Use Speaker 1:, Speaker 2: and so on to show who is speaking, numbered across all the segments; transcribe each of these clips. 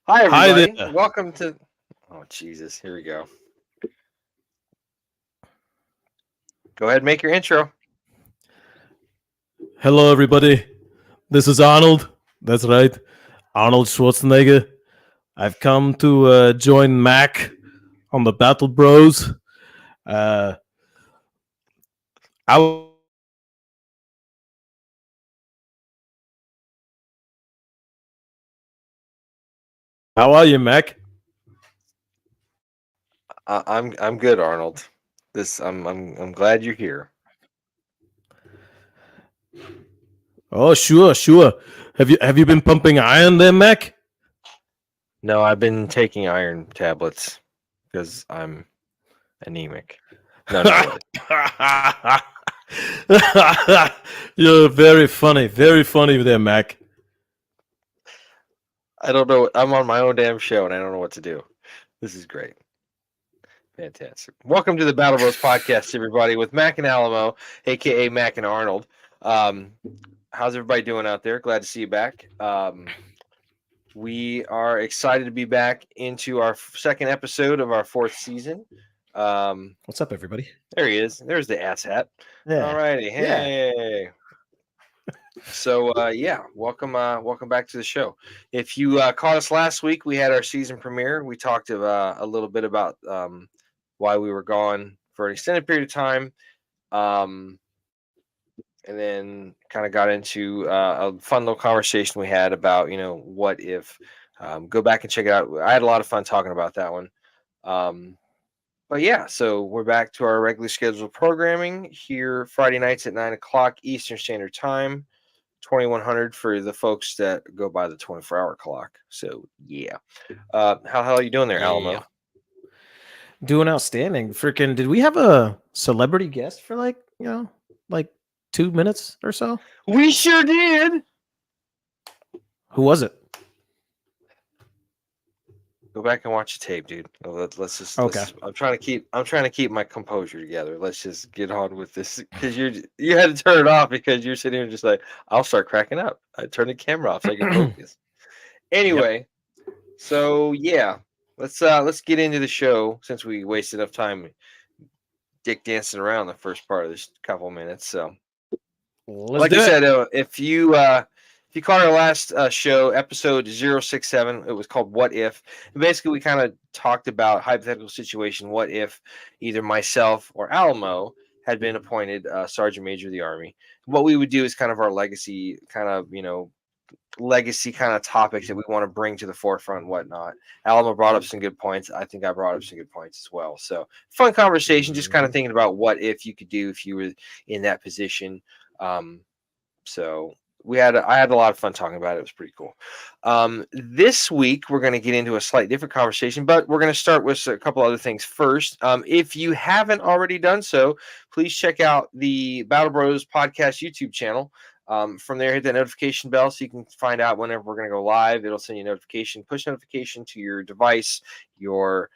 Speaker 1: Hi,
Speaker 2: Hi
Speaker 1: everybody.
Speaker 2: there.
Speaker 1: Welcome to. Oh, Jesus. Here we go. Go ahead and make your intro.
Speaker 2: Hello, everybody. This is Arnold. That's right, Arnold Schwarzenegger. I've come to join Mac on the Battle Bros. Uh, how how are you, Mac?
Speaker 1: I'm good, Arnold. I'm glad you're here.
Speaker 2: Oh, sure. Have you been pumping iron there, Mac?
Speaker 1: No, I've been taking iron tablets because I'm anemic. No, not really.
Speaker 2: You're very funny there, Mac.
Speaker 1: I don't know. I'm on my own damn show and I don't know what to do. This is great. Fantastic. Welcome to the Battle Bros podcast, everybody, with Mac and Alamo, aka Mac and Arnold. Um, how's everybody doing out there? Glad to see you back. We are excited to be back into our second episode of our fourth season.
Speaker 2: What's up, everybody?
Speaker 1: There he is. There's the ass hat. All
Speaker 2: Yeah,
Speaker 1: righty.
Speaker 2: yeah.
Speaker 1: Hey. So yeah, welcome back to the show. If you caught us last week, we had our season premiere. We talked a little bit about why we were gone for an extended period of time. Um, and then kind of got into a fun little conversation we had about what if. Go back and check it out. I had a lot of fun talking about that one. But yeah, so we're back to our regularly scheduled programming here Friday nights at 9 o'clock Eastern Standard Time, 2100 for the folks that go by the 24-hour clock. So yeah, how the hell are you doing there,
Speaker 2: Yeah.
Speaker 1: Alamo?
Speaker 2: Doing outstanding. Freaking, did we have a celebrity guest for like 2 minutes or so?
Speaker 1: We sure did.
Speaker 2: Who was it?
Speaker 1: Go back and watch the tape, dude. Let's just
Speaker 2: Okay.
Speaker 1: I'm trying to keep my composure together. Let's just get on with this because you had to turn it off because you're sitting here just like I'll start cracking up. I turn the camera off so I can focus.
Speaker 2: Yep.
Speaker 1: Anyway, so yeah, let's get into the show since we wasted enough time dick dancing around the first part of this couple minutes. So
Speaker 2: Let's
Speaker 1: like
Speaker 2: do
Speaker 1: I
Speaker 2: it.
Speaker 1: said, if you caught our last show, episode 067, it was called "What If." And basically, we kind of talked about hypothetical situation. What if either myself or Alamo had been appointed sergeant major of the army? What we would do is kind of our legacy, legacy kind of topics that we want to bring to the forefront and whatnot. Alamo brought up some good points. I think I brought up some good points as well. So fun conversation, just kind of
Speaker 2: Mhm.
Speaker 1: thinking about what if you could do if you were in that position. Um, so I had a lot of fun talking about it. It was pretty cool. This week we're going to get into a slightly different conversation, but we're going to start with a couple other things first. If you haven't already done so, please check out the Battle Bros podcast YouTube channel. From there, hit that notification bell so you can find out whenever we're going to go live. It'll send you a notification, push notification to your device, your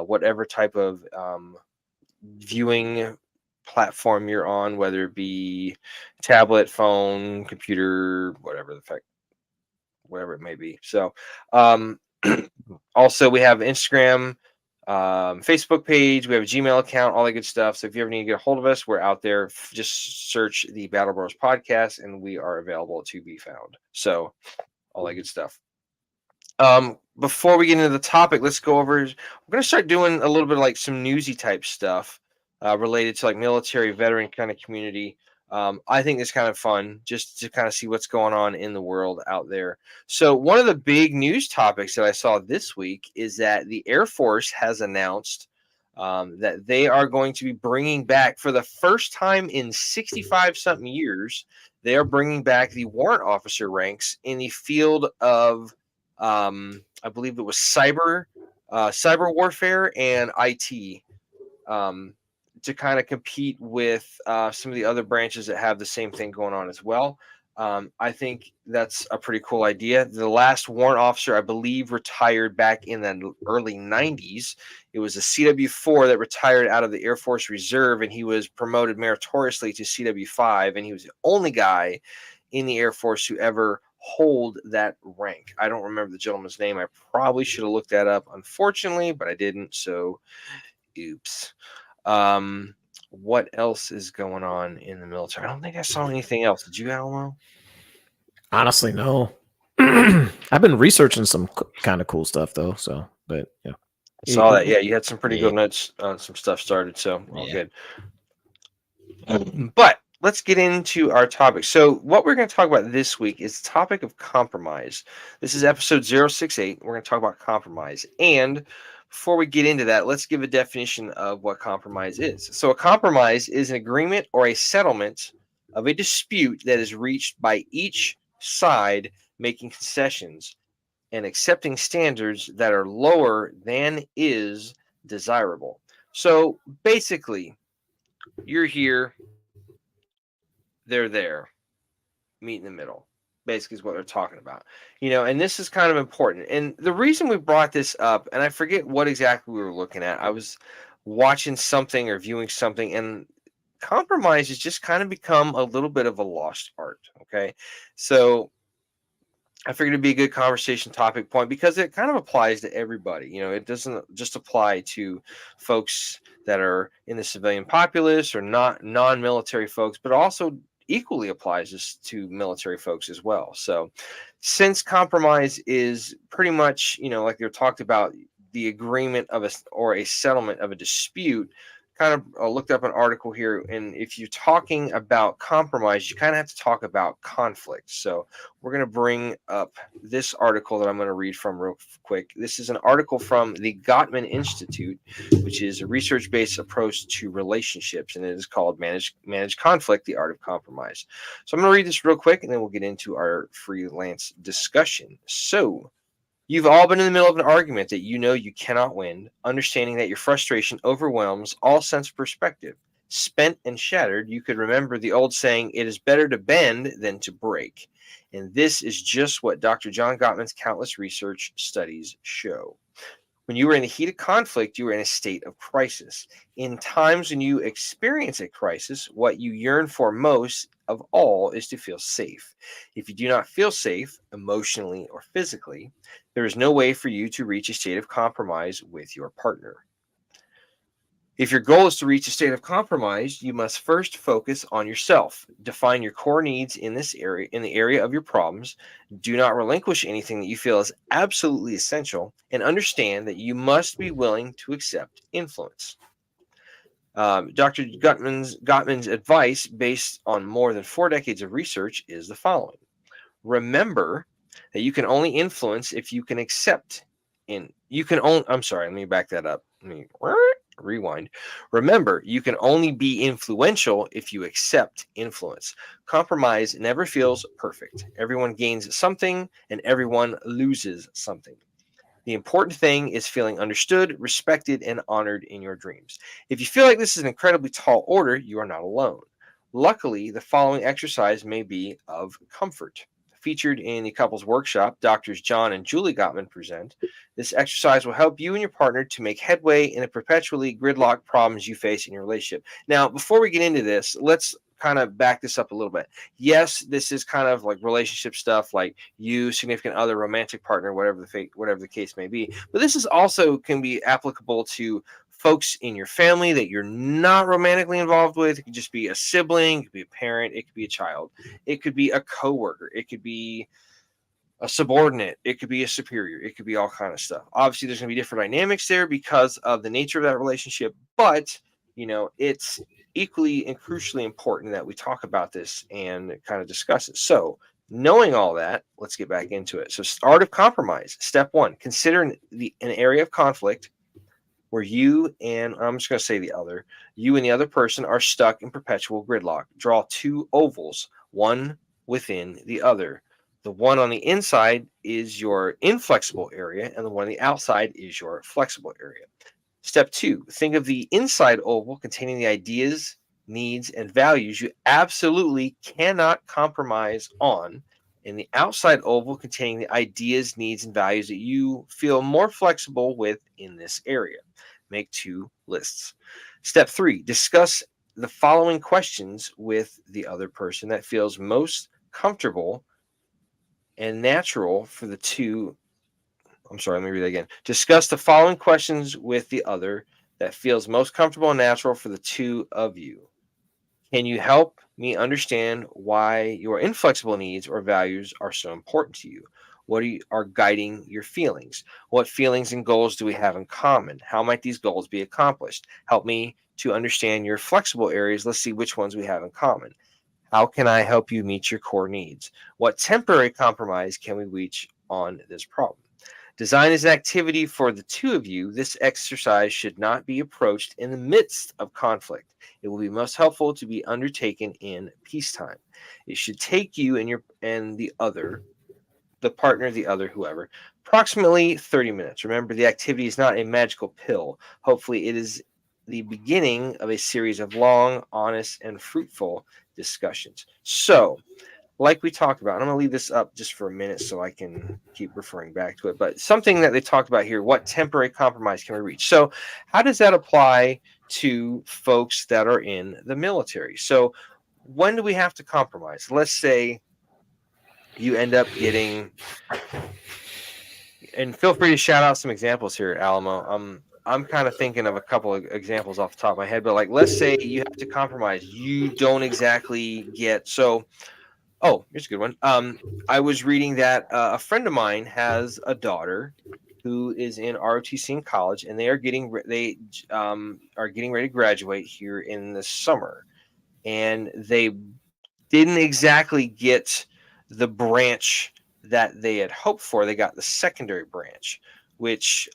Speaker 1: whatever type of viewing platform you're on, whether it be tablet, phone, computer, whatever it may be. So, um, also we have Instagram, Facebook page, we have a Gmail account, all that good stuff. So if you ever need to get a hold of us, we're out there. Just search the Battle Bros podcast, and we are available to be found. So all that good stuff. Before we get into the topic, let's go over. We're gonna start doing a little bit of like some newsy type stuff related to like military veteran kind of community. I think it's kind of fun just to kind of see what's going on in the world out there. So one of the big news topics that I saw this week is that the Air Force has announced that they are going to be bringing back for the first time in 65 something years. They are bringing back the warrant officer ranks in the field of I believe it was cyber warfare and IT, um, to kind of compete with some of the other branches that have the same thing going on as well. I think that's a pretty cool idea. The last warrant officer, I believe, retired back in the early 90s. It was a CW4 that retired out of the Air Force Reserve, and he was promoted meritoriously to CW5, and he was the only guy in the Air Force who ever hold that rank. I don't remember the gentleman's name. I probably should have looked that up, unfortunately, but I didn't. So, oops. What else is going on in the military? I don't think I saw anything else. Did you, Alamo?
Speaker 2: Honestly, no. I've been researching some kind of cool stuff though. So, but yeah,
Speaker 1: I saw that. Yeah, you had some pretty
Speaker 3: Yeah.
Speaker 1: good notes on some stuff started. So, all
Speaker 3: Yeah.
Speaker 1: good. But let's get into our topic. So, what we're going to talk about this week is the topic of compromise. This is episode 068. We're going to talk about compromise. And before we get into that, let's give a definition of what compromise is. So, a compromise is an agreement or a settlement of a dispute that is reached by each side making concessions and accepting standards that are lower than is desirable. So, basically, you're here, they're there, meet in the middle, basically is what they're talking about. And this is kind of important. And the reason we brought this up, and I forget what exactly we were looking at, I was watching something or viewing something, and compromise has just kind of become a little bit of a lost art. Okay. So I figured it'd be a good conversation topic point because it kind of applies to everybody. It doesn't just apply to folks that are in the civilian populace or not non-military folks, but also equally applies to military folks as well. So since compromise is pretty much, like they talked about, the agreement of a settlement of a dispute, kind of looked up an article here, and if you're talking about compromise, you kind of have to talk about conflict. So we're going to bring up this article that I'm going to read from real quick. This is an article from the Gottman Institute, which is a research-based approach to relationships, and it is called Manage Conflict, the Art of Compromise. So I'm going to read this real quick, and then we'll get into our freelance discussion. So, you've all been in the middle of an argument that you cannot win, understanding that your frustration overwhelms all sense of perspective. Spent and shattered, you could remember the old saying, it is better to bend than to break. And this is just what Dr. John Gottman's countless research studies show. When you are in the heat of conflict, you are in a state of crisis. In times when you experience a crisis, what you yearn for most of all is to feel safe. If you do not feel safe, emotionally or physically, there is no way for you to reach a state of compromise with your partner. If your goal is to reach a state of compromise, you must first focus on yourself. Define your core needs in the area of your problems. Do not relinquish anything that you feel is absolutely essential, and understand that you must be willing to accept influence. Dr. Gottman's advice, based on more than 4 decades of research, is the following. Remember that you can only influence if you can accept. I'm sorry, let me back that up. Rewind. Remember, you can only be influential if you accept influence. Compromise never feels perfect. Everyone gains something and everyone loses something. The important thing is feeling understood, respected, and honored in your dreams. If you feel like this is an incredibly tall order, you are not alone. Luckily, the following exercise may be of comfort. Featured in the couples workshop, Doctors John and Julie Gottman present. This exercise will help you and your partner to make headway in the perpetually gridlocked problems you face in your relationship. Now, before we get into this, let's kind of back this up a little bit. Yes, this is kind of like relationship stuff, like you, significant other, romantic partner, whatever the case may be. But this is also can be applicable to folks in your family that you're not romantically involved with. It could just be a sibling, it could be a parent, it could be a child, it could be a coworker, it could be a subordinate, it could be a superior, it could be all kind of stuff. Obviously, there's going to be different dynamics there because of the nature of that relationship, but it's equally and crucially important that we talk about this and kind of discuss it. So, knowing all that, let's get back into it. So, art of compromise. Step 1: consider an area of conflict where you and I'm just going to say you and the other person are stuck in perpetual gridlock. Draw 2 ovals, one within the other. The one on the inside is your inflexible area, and the one on the outside is your flexible area. Step 2, think of the inside oval containing the ideas, needs, and values you absolutely cannot compromise on, and the outside oval containing the ideas, needs, and values that you feel more flexible with in this area. Make 2 lists. Step 3, discuss the following questions with the other person that feels most comfortable and natural for the two. I'm sorry, let me read that again. Discuss the following questions with the other that feels most comfortable and natural for the two of you. Can you help me understand why your inflexible needs or values are so important to you? What are guiding your feelings? What feelings and goals do we have in common? How might these goals be accomplished? Help me to understand your flexible areas. Let's see which ones we have in common. How can I help you meet your core needs? What temporary compromise can we reach on this problem? Design is an activity for the two of you. This exercise should not be approached in the midst of conflict. It will be most helpful to be undertaken in peacetime. It should take you and the other, the partner, the other, whoever, approximately 30 minutes. Remember, the activity is not a magical pill. Hopefully, it is the beginning of a series of long, honest, and fruitful discussions. So, like we talked about, and I'm going to leave this up just for a minute so I can keep referring back to it, but something that they talked about here, what temporary compromise can we reach? So how does that apply to folks that are in the military? So when do we have to compromise? Let's say you end up getting, and feel free to shout out some examples here, Alamo. I'm kind of thinking of a couple of examples off the top of my head, but like, let's say you have to compromise. You don't exactly get, so oh, here's a good one. I was reading that a friend of mine has a daughter who is in ROTC in college, and they are getting ready to graduate here in the summer, and they didn't exactly get the branch that they had hoped for. They got the secondary branch, which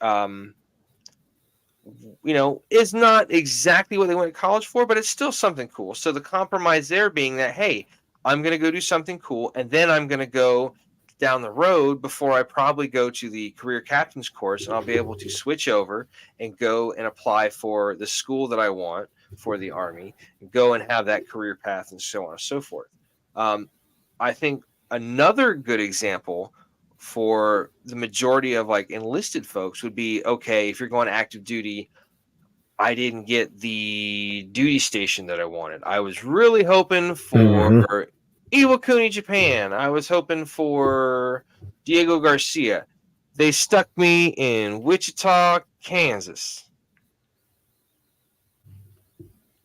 Speaker 1: is not exactly what they went to college for, but it's still something cool. So the compromise there being that, hey, I'm going to go do something cool, and then I'm going to go down the road before I probably go to the career captain's course, and I'll be able to switch over and go and apply for the school that I want for the Army, and go and have that career path and so on and so forth. I think another good example for the majority of like enlisted folks would be, okay, if you're going active duty, I didn't get the duty station that I wanted. I was really hoping for Iwakuni, Japan. I was hoping for Diego Garcia. They stuck me in Wichita, Kansas.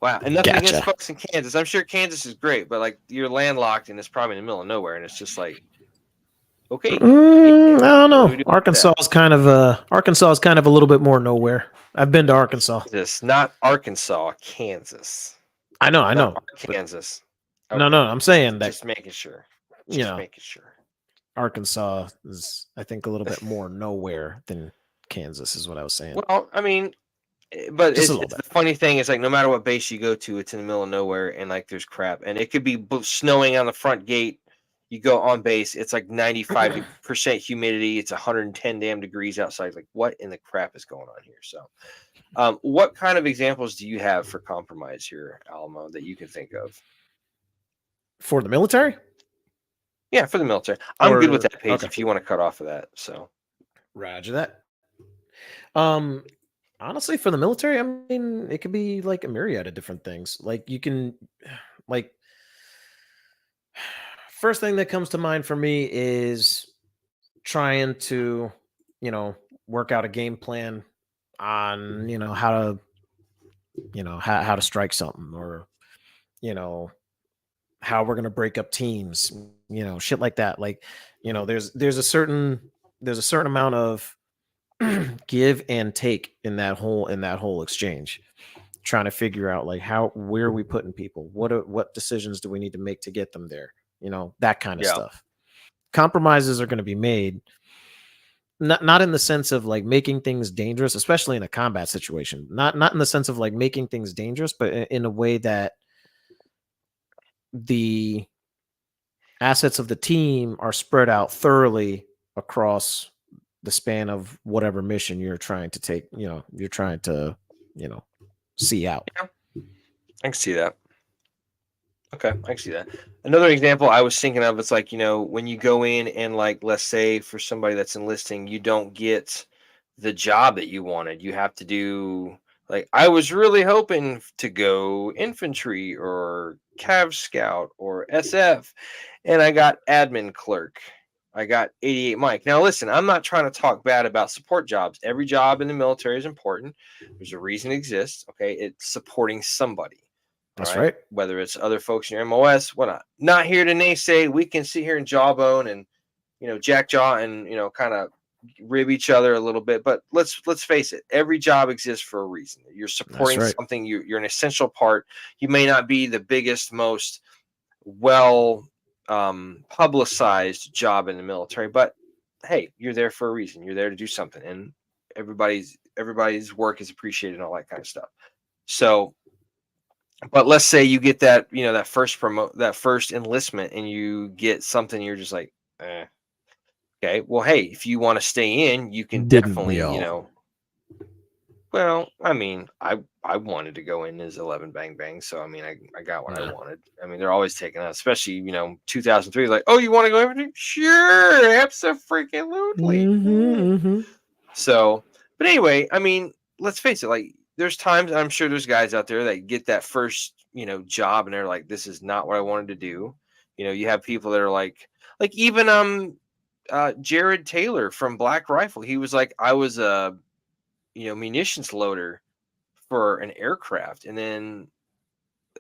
Speaker 1: Wow. And nothing against folks in Kansas. I'm sure Kansas is great, but like you're landlocked and it's probably in the middle of nowhere. And it's just like, okay.
Speaker 2: I don't know. Arkansas is kind of a little bit more nowhere. I've been to Arkansas.
Speaker 1: This not Arkansas, Kansas.
Speaker 2: I know.
Speaker 1: Kansas.
Speaker 2: Okay. No. I'm saying that.
Speaker 1: Just making sure. Making sure.
Speaker 2: Arkansas is, I think, a little bit more nowhere than Kansas, is what I was saying.
Speaker 1: Well, I mean, but the funny thing is, like, no matter what base you go to, it's in the middle of nowhere, and like, there's crap, and it could be snowing on the front gate. You go on base, it's like 95% humidity. It's 110 damn degrees outside. Like, what in the crap is going on here? So, what kind of examples do you have for compromise here, Alamo, that you can think of?
Speaker 2: For the military?
Speaker 1: Yeah, for the military. I'm good with that page if you want to cut off of that. So,
Speaker 2: roger that. Honestly, for the military, I mean, it could be like a myriad of different things. Like you can, like, first thing that comes to mind for me is trying to, work out a game plan on, how to strike something, or, how we're going to break up teams, shit like that. Like, there's a certain amount of give and take in that whole exchange, trying to figure out like where are we putting people, what decisions do we need to make to get them there, that kind of stuff. Compromises are going to be made, not in the sense of like making things dangerous, especially in a combat situation, not in the sense of like making things dangerous, but in a way that the assets of the team are spread out thoroughly across the span of whatever mission you're trying to take, you're trying to, see out.
Speaker 1: Yeah. I can see that. Okay, I can see that. Another example I was thinking of, it's like, when you go in and like, let's say for somebody that's enlisting, you don't get the job that you wanted. You have to do, like, I was really hoping to go infantry or Cav Scout or SF, and I got admin clerk. I got 88 Mike. Now, listen, I'm not trying to talk bad about support jobs. Every job in the military is important. There's a reason it exists. Okay. It's supporting somebody. All
Speaker 2: That's
Speaker 1: right.
Speaker 2: right.
Speaker 1: Whether it's other folks in your MOS, whatnot. Not here to naysay. We can sit here and jawbone and, jack jaw and, kind of rib each other a little bit. But let's face it. Every job exists for a reason. You're supporting
Speaker 2: right.
Speaker 1: something. You're an essential part. You may not be the biggest, most well publicized job in the military, but hey, you're there for a reason. You're there to do something, and everybody's work is appreciated and all that kind of stuff. So, but let's say you get that that first enlistment, and you get something, you're just like, okay, well, hey, if you want to stay in, you can
Speaker 2: Didn't we
Speaker 1: definitely,
Speaker 2: all?
Speaker 1: Well, I mean, I wanted to go in as 11 Bang Bang, so I mean, I got what I wanted. I mean, they're always taking us, especially 2003. Like, oh, you want to go over? Sure, absolutely.
Speaker 2: Mm-hmm.
Speaker 1: So, but anyway, I mean, let's face it. Like, there's times I'm sure there's guys out there that get that first job, and they're like, this is not what I wanted to do. You have people that are like even Jared Taylor from Black Rifle. He was like, I was a munitions loader for an aircraft, and then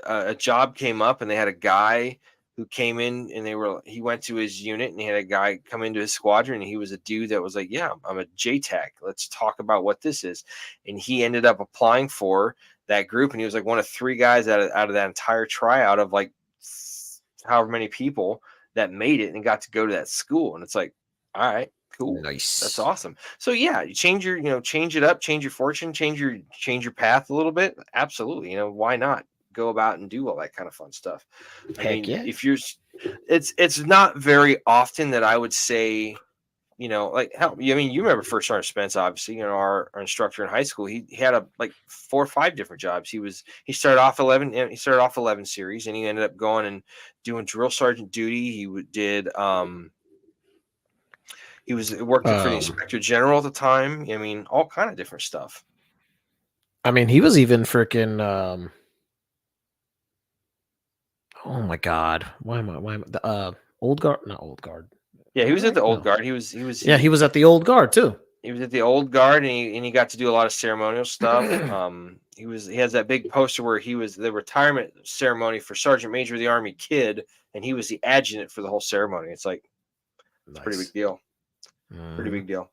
Speaker 1: a job came up, and they had a guy who came in, and he went to his unit, and he had a guy come into his squadron, and he was a dude that was like, yeah, I'm a JTAC. Let's talk about what this is. And he ended up applying for that group, and he was like one of 3 guys out of that entire tryout of like however many people that made it and got to go to that school. And it's like, all right, cool.
Speaker 2: Nice.
Speaker 1: That's awesome. So yeah, you change change it up, change your fortune, change your path a little bit. Absolutely. Why not go about and do all that kind of fun stuff?
Speaker 2: Heck yeah.
Speaker 1: If you're, it's not very often that I would say, like hell, I mean, you remember First Sergeant Spence, obviously, our instructor in high school, he had like 4 or 5 different jobs. He started off 11 series, and he ended up going and doing drill sergeant duty. He was working for the inspector general at the time. I mean, all kind of different stuff.
Speaker 2: I mean, he was even freaking. Oh my God! Why am I? The old guard? Not old guard.
Speaker 1: Yeah, he was at the old guard. He was.
Speaker 2: Yeah, he was at the old guard too.
Speaker 1: He was at the old guard, and he got to do a lot of ceremonial stuff. He has that big poster where he was the retirement ceremony for Sergeant Major of the Army Kid, and he was the adjutant for the whole ceremony. It's like, it's a pretty big deal. Pretty big deal.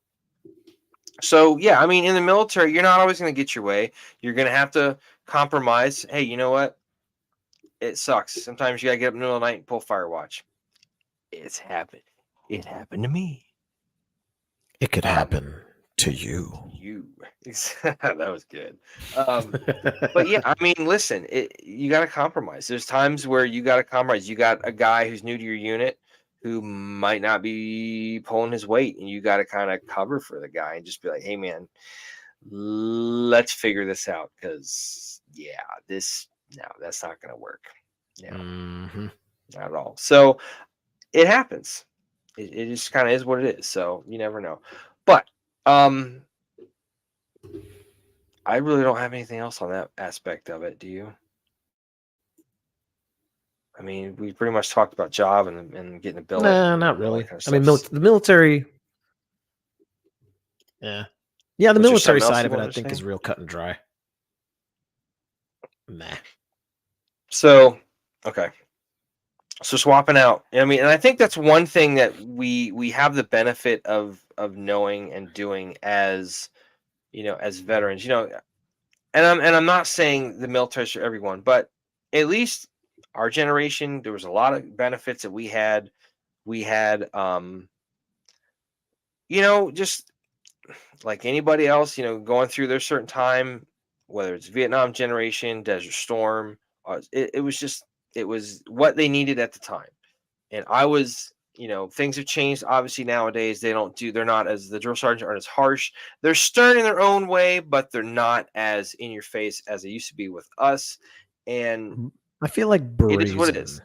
Speaker 1: So yeah, I mean, in the military, you're not always going to get your way. You're going to have to compromise. Hey, you know what? It sucks. Sometimes you got to get up in the middle of the night and pull fire watch. It's happened. It happened to me.
Speaker 2: It could happen to you.
Speaker 1: That was good. But yeah, I mean, listen, you got to compromise. There's times where you got to compromise. You got a guy who's new to your unit who might not be pulling his weight, and you got to kind of cover for the guy and just be like, hey man, let's figure this out. Cause that's not going to work. Yeah, not at all. So it happens. It just kind of is what it is. So you never know. But I really don't have anything else on that aspect of it. Do you? I mean, we pretty much talked about job and getting a bill.
Speaker 2: Nah, not really. I mean, the military. Yeah. Yeah, the military side of it, I think, is real cut and dry. Nah.
Speaker 1: So, okay. So swapping out. I mean, and I think that's one thing that we have the benefit of knowing and doing as, as veterans, and I'm not saying the military is for everyone, but at least our generation, there was a lot of benefits that we had. We had, just like anybody else, going through their certain time, whether it's Vietnam generation, Desert Storm, it was what they needed at the time. And I was, things have changed. Obviously nowadays they're not as, the drill sergeants aren't as harsh. They're stern in their own way, but they're not as in your face as they used to be with us. And
Speaker 2: I feel like brazen.
Speaker 1: It is what it is.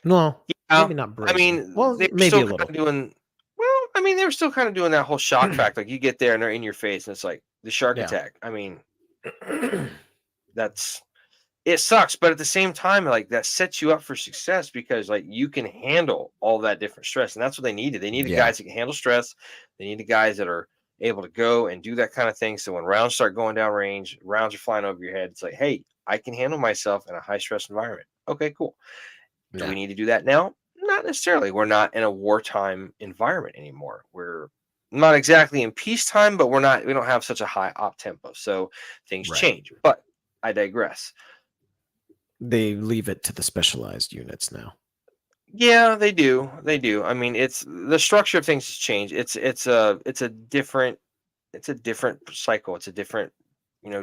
Speaker 2: No, maybe not brazen.
Speaker 1: I mean,
Speaker 2: well,
Speaker 1: they were
Speaker 2: maybe
Speaker 1: still
Speaker 2: a little.
Speaker 1: They were still kind of doing that whole shock factor. Like you get there and they're in your face, and it's like the shark attack. I mean, it sucks, but at the same time, like that sets you up for success because like you can handle all that different stress, and that's what they needed. They needed
Speaker 2: Yeah.
Speaker 1: guys that can handle stress. They needed guys that are able to go and do that kind of thing. So when rounds start going down range, rounds are flying over your head. It's like, hey, I can handle myself in a high stress environment. Okay, cool. Do we
Speaker 2: Yeah.
Speaker 1: need to do that now? Not necessarily. We're not in a wartime environment anymore. We're not exactly in peacetime, but we don't have such a high op tempo. So things
Speaker 2: Right.
Speaker 1: change. But I digress.
Speaker 2: They leave it to the specialized units now.
Speaker 1: Yeah, they do. They do. I mean, it's the structure of things has changed. It's a different cycle. It's a different,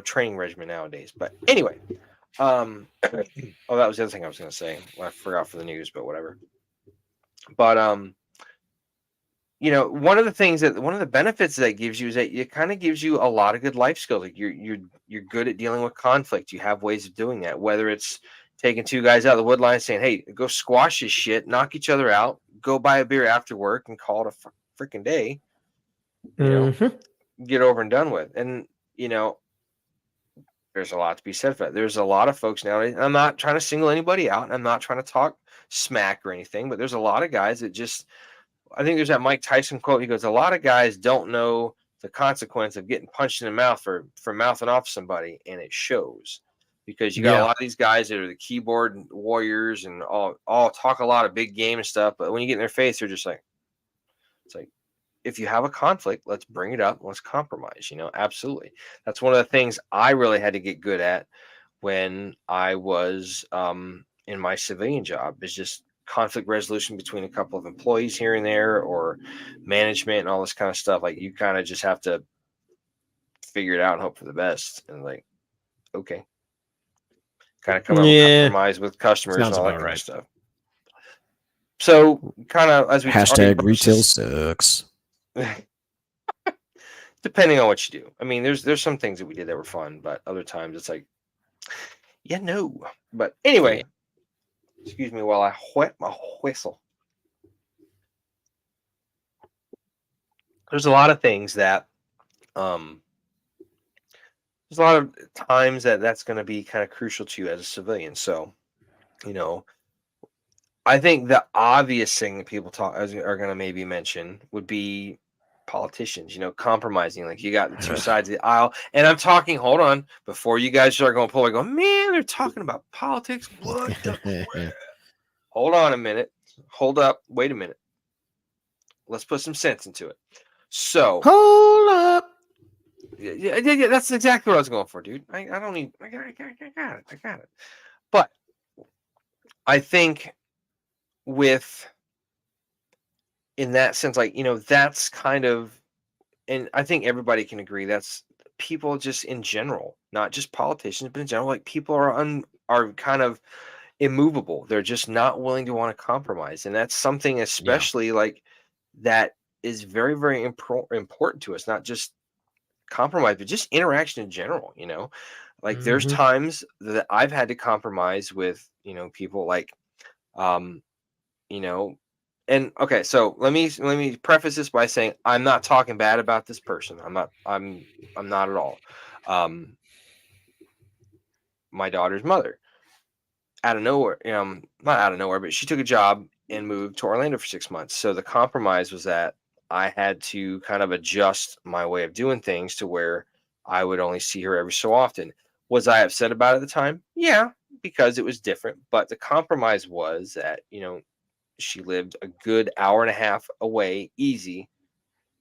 Speaker 1: training regimen nowadays. But anyway, oh, that was the other thing I was going to say. Well, I forgot for the news, but whatever. But one of the benefits that gives you is that it kind of gives you a lot of good life skills. Like you're good at dealing with conflict. You have ways of doing that. Whether it's taking two guys out of the wood line saying, "Hey, go squash this shit, knock each other out, go buy a beer after work, and call it a freaking day." Get over and done with. And there's a lot to be said for that. There's a lot of folks nowadays. And I'm not trying to single anybody out. And I'm not trying to talk smack or anything, but there's a lot of guys that just. I think there's that Mike Tyson quote. He goes, "A lot of guys don't know the consequence of getting punched in the mouth for mouthing off somebody, and it shows." Because you got a lot of these guys that are the keyboard warriors and all talk a lot of big game and stuff, but when you get in their face, they're just like, it's like, if you have a conflict, let's bring it up, let's compromise. Absolutely. That's one of the things I really had to get good at when I was in my civilian job, is just conflict resolution between a couple of employees here and there, or management and all this kind of stuff. Like you kind of just have to figure it out and hope for the best. And like, okay, kind of come up with compromise with customers and all that kind of stuff. So kind of as we
Speaker 2: hashtag retail sucks.
Speaker 1: Depending on what you do. I mean, there's some things that we did that were fun, but other times it's like, yeah, no. But anyway, excuse me while I wet my whistle. There's a lot of things that, there's a lot of times that's going to be kind of crucial to you as a civilian. So, I think the obvious thing that people are going to maybe mention would be politicians, compromising. Like you got the two sides of the aisle, and I'm talking. Hold on, before you guys start going, pull, man, they're talking about politics. What? Hold on a minute. Hold up. Wait a minute. Let's put some sense into it. So
Speaker 2: hold up.
Speaker 1: Yeah. That's exactly what I was going for, dude. I don't need. I got it. But I think in that sense, like, that's kind of, and I think everybody can agree, that's people just in general, not just politicians, but in general, like people are kind of immovable. They're just not willing to want to compromise. And that's something especially like that is very, very important to us, not just compromise, but just interaction in general, like there's times that I've had to compromise with, people like, and okay, so let me preface this by saying I'm not talking bad about this person. I'm not at all. My daughter's mother, out of nowhere, not out of nowhere, but she took a job and moved to Orlando for 6 months. So the compromise was that I had to kind of adjust my way of doing things to where I would only see her every so often. Was I upset about it at the time? Yeah, because it was different. But the compromise was that, she lived a good hour and a half away, easy,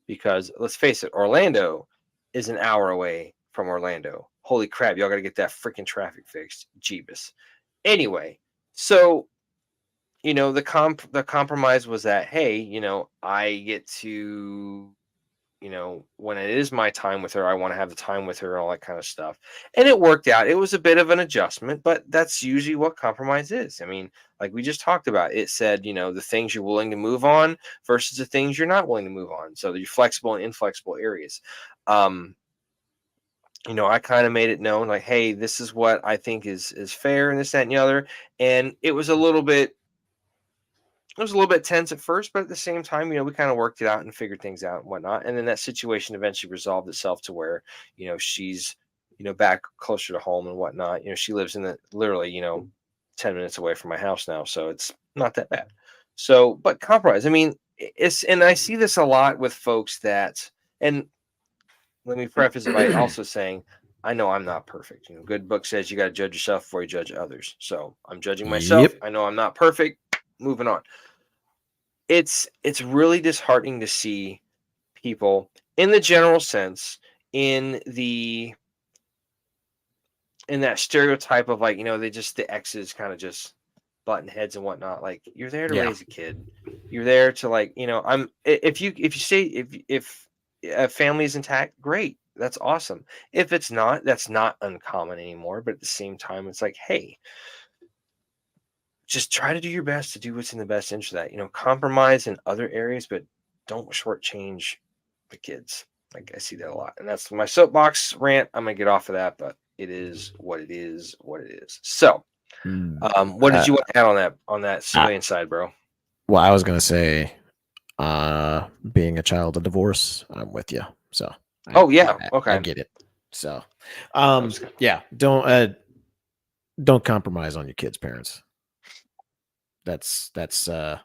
Speaker 1: because let's face it, Orlando is an hour away from Orlando. Holy crap, y'all got to get that freaking traffic fixed. Jeebus. Anyway, so, the compromise was that, hey, I get to, when it is my time with her, I want to have the time with her and all that kind of stuff. And it worked out. It was a bit of an adjustment, but that's usually what compromise is. I mean, like we just talked about, it said, the things you're willing to move on versus the things you're not willing to move on. So you're flexible and inflexible areas. I kind of made it known like, hey, this is what I think is fair and this, that, and the other. And it was a little bit tense at first, but at the same time, we kind of worked it out and figured things out and whatnot. And then that situation eventually resolved itself to where, she's back closer to home and whatnot. She lives in literally, 10 minutes away from my house now, so it's not that bad. So, but compromise. I mean, and I see this a lot with folks and let me preface it by also saying, I know I'm not perfect. Good book says you got to judge yourself before you judge others. So I'm judging myself.
Speaker 2: Yep.
Speaker 1: I know I'm not perfect. Moving on. It's really disheartening to see people in the general sense in that stereotype of like, the exes kind of just button heads and whatnot. Like, you're there to
Speaker 2: Yeah.
Speaker 1: raise a kid. You're there to like, if you say if a family is intact, great. That's awesome. If it's not, that's not uncommon anymore. But at the same time, it's like, hey, just try to do your best to do what's in the best interest of that. Compromise in other areas, but don't shortchange the kids. Like, I see that a lot. And that's my soapbox rant. I'm gonna get off of that, but it is what it is, what it is. So what did you want to add on that civilian side, bro?
Speaker 2: Well, I was gonna say, being a child of divorce, I'm with you. So,
Speaker 1: Okay,
Speaker 2: I get it. So, yeah, don't compromise on your kids' parents. That's the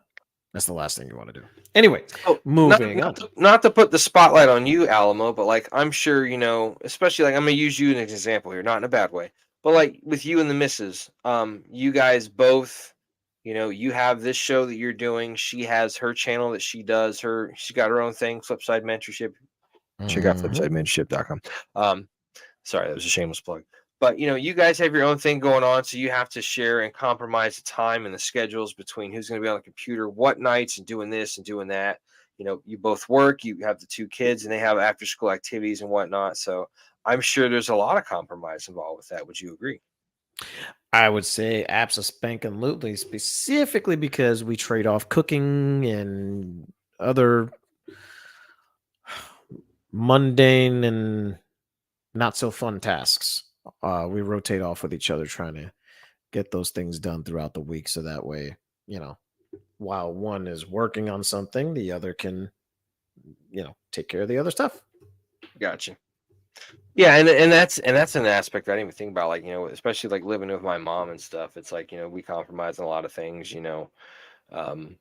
Speaker 2: last thing you want to do. Anyway, moving on.
Speaker 1: Not to put the spotlight on you, Alamo, but like, I'm sure especially like, I'm gonna use you as an example here, not in a bad way, but like with you and the missus, you guys both, you have this show that you're doing. She has her channel that she does. She's got her own thing, Flipside Mentorship. Check out flipsidementorship.com. Sorry, that was a shameless plug. But you guys have your own thing going on, so you have to share and compromise the time and the schedules between who's going to be on the computer, what nights, and doing this and doing that. You both work. You have the two kids, and they have after-school activities and whatnot. So I'm sure there's a lot of compromise involved with that. Would you agree?
Speaker 2: I would say absolutely, specifically because we trade off cooking and other mundane and not so fun tasks. We rotate off with each other, trying to get those things done throughout the week, so that way, while one is working on something, the other can, take care of the other stuff.
Speaker 1: Gotcha. Yeah, and that's an aspect I didn't even think about. Like, especially like living with my mom and stuff. It's like, we compromise on a lot of things. This and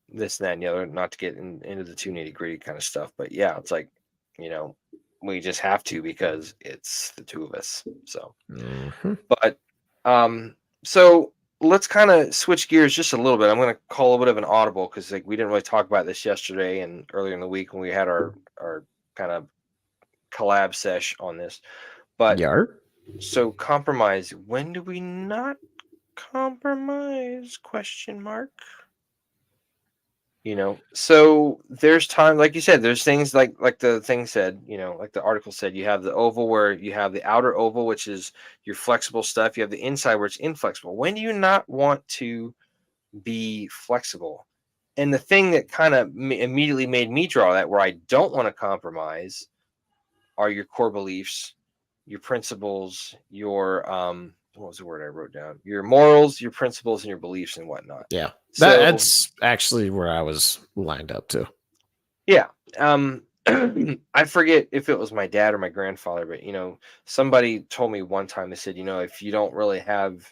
Speaker 1: that and the other. Not to get into the too nitty gritty kind of stuff, but yeah, it's like, we just have to because it's the two of us. So, but so let's kind of switch gears just a little bit. I'm going to call a bit of an audible because like we didn't really talk about this yesterday and earlier in the week when we had our kind of collab sesh on this. But so compromise. When do we not compromise? Question mark. So there's time, like you said, there's things like the thing said, like the article said, you have the oval where you have the outer oval, which is your flexible stuff. You have the inside where it's inflexible. When do you not want to be flexible? And the thing that kind of immediately made me draw that, where I don't want to compromise, are your core beliefs, your principles, your what was the word I wrote down? Your morals, your principles, and your beliefs and whatnot.
Speaker 2: Yeah. That's actually where I was lined up to.
Speaker 1: Yeah. I forget if it was my dad or my grandfather, but somebody told me one time, they said, if you don't really have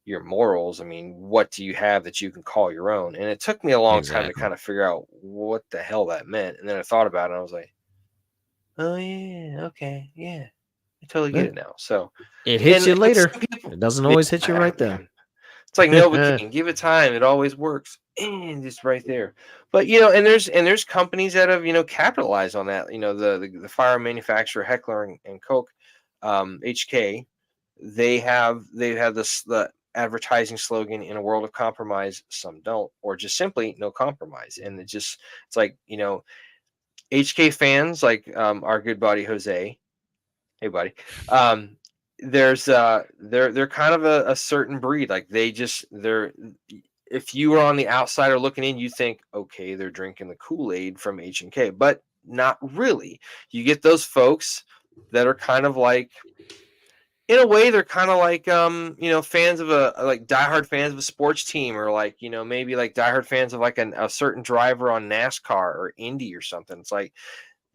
Speaker 1: your morals, I mean, what do you have that you can call your own? And it took me a long time to kind of figure out what the hell that meant. And then I thought about it and I was like, oh yeah, okay, yeah. I totally get it now. So
Speaker 2: it hits you later. It doesn't always hit you right then.
Speaker 1: It's like Novocaine. Give it time. It always works. And just right there. But and there's companies that have capitalized on that. The fire manufacturer Heckler and Koch, HK, they have the advertising slogan, in a world of compromise, some don't, or just simply no compromise. And it's like HK fans like our good buddy Jose. Hey buddy. There's they're kind of a certain breed. Like they're if you are on the outsider looking in, you think, okay, they're drinking the Kool-Aid from H&K, but not really. You get those folks that are kind of like, in a way, they're kind of like fans of like diehard fans of a sports team, or like maybe like diehard fans of like a certain driver on NASCAR or Indy or something. It's like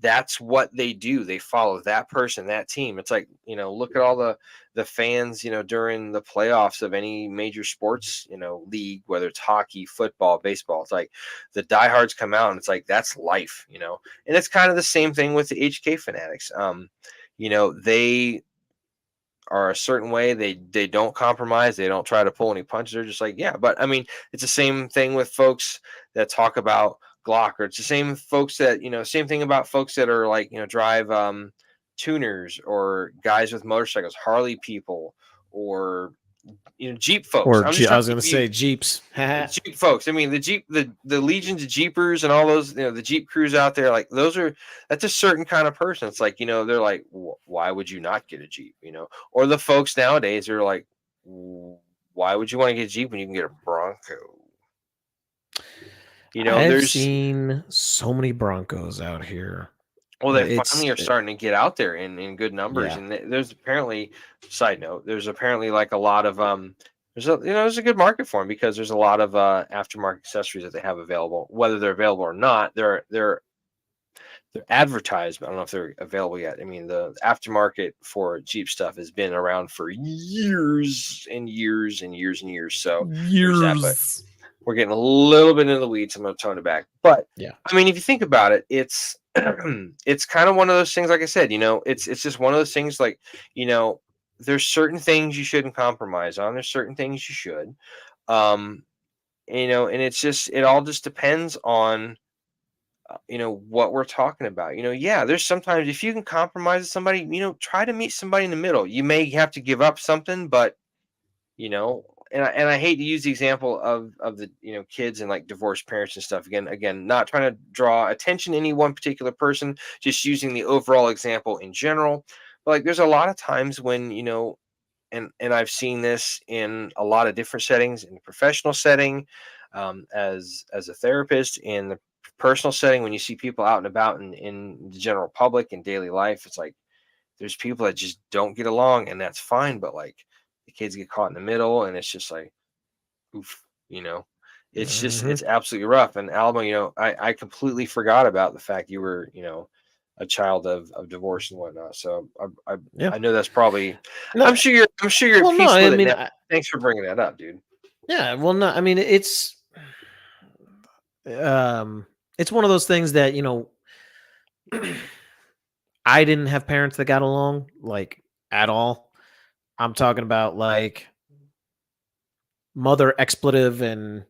Speaker 1: that's what they do. They follow that person, that team. It's like, look at all the fans, during the playoffs of any major sports, league, whether it's hockey, football, baseball. It's like the diehards come out and it's like that's life, And it's kind of the same thing with the HK fanatics. They are a certain way. They don't compromise. They don't try to pull any punches. They're just like, yeah. But I mean, it's the same thing with folks that talk about Glock, or it's the same folks that, same thing about folks that are like, drive tuners, or guys with motorcycles, Harley people, or Jeep folks.
Speaker 2: Or
Speaker 1: I'm just
Speaker 2: I
Speaker 1: trying
Speaker 2: was
Speaker 1: to
Speaker 2: gonna
Speaker 1: give you
Speaker 2: say Jeeps.
Speaker 1: Jeep folks. I mean, the Jeep, the legions of Jeepers and all those, the Jeep crews out there, like that's a certain kind of person. It's like, they're like, why would you not get a Jeep? Or the folks nowadays are like, why would you want to get a Jeep when you can get a Bronco?
Speaker 2: I've
Speaker 1: there's
Speaker 2: seen so many Broncos out here.
Speaker 1: Well, they finally are starting to get out there in good numbers,
Speaker 2: Yeah.
Speaker 1: and there's apparently, side note, there's apparently like a lot of there's a good market for them, because there's a lot of aftermarket accessories that they have available. Whether they're available or not, they're advertised, but I don't know if they're available yet. I mean, the aftermarket for Jeep stuff has been around for years and years and years and years. So there's that, but we're getting a little bit into the weeds. I'm going to tone it back. But
Speaker 2: yeah,
Speaker 1: I mean, if you think about it, it's it's kind of one of those things. Like I said, it's just one of those things. Like, there's certain things you shouldn't compromise on. There's certain things you should, and it all just depends on what we're talking about. Yeah, there's sometimes, if you can compromise with somebody, try to meet somebody in the middle. You may have to give up something, but and I hate to use the example of the kids and like divorced parents and stuff. Again, not trying to draw attention to any one particular person, just using the overall example in general. But like, there's a lot of times when and I've seen this in a lot of different settings, in the professional setting, as a therapist, in the personal setting, when you see people out and about in the general public in daily life. It's like there's people that just don't get along, and that's fine. But like, the kids get caught in the middle, and it's just like, oof, it's just, it's absolutely rough. And Alma, I completely forgot about the fact you were, a child of divorce and whatnot. So I know that's probably, no, I'm sure you're
Speaker 2: well,
Speaker 1: peaceful
Speaker 2: no,
Speaker 1: with it now. Thanks for bringing that up, dude.
Speaker 2: Yeah, well, no, I mean, it's one of those things that, I didn't have parents that got along like at all. I'm talking about like mother expletive and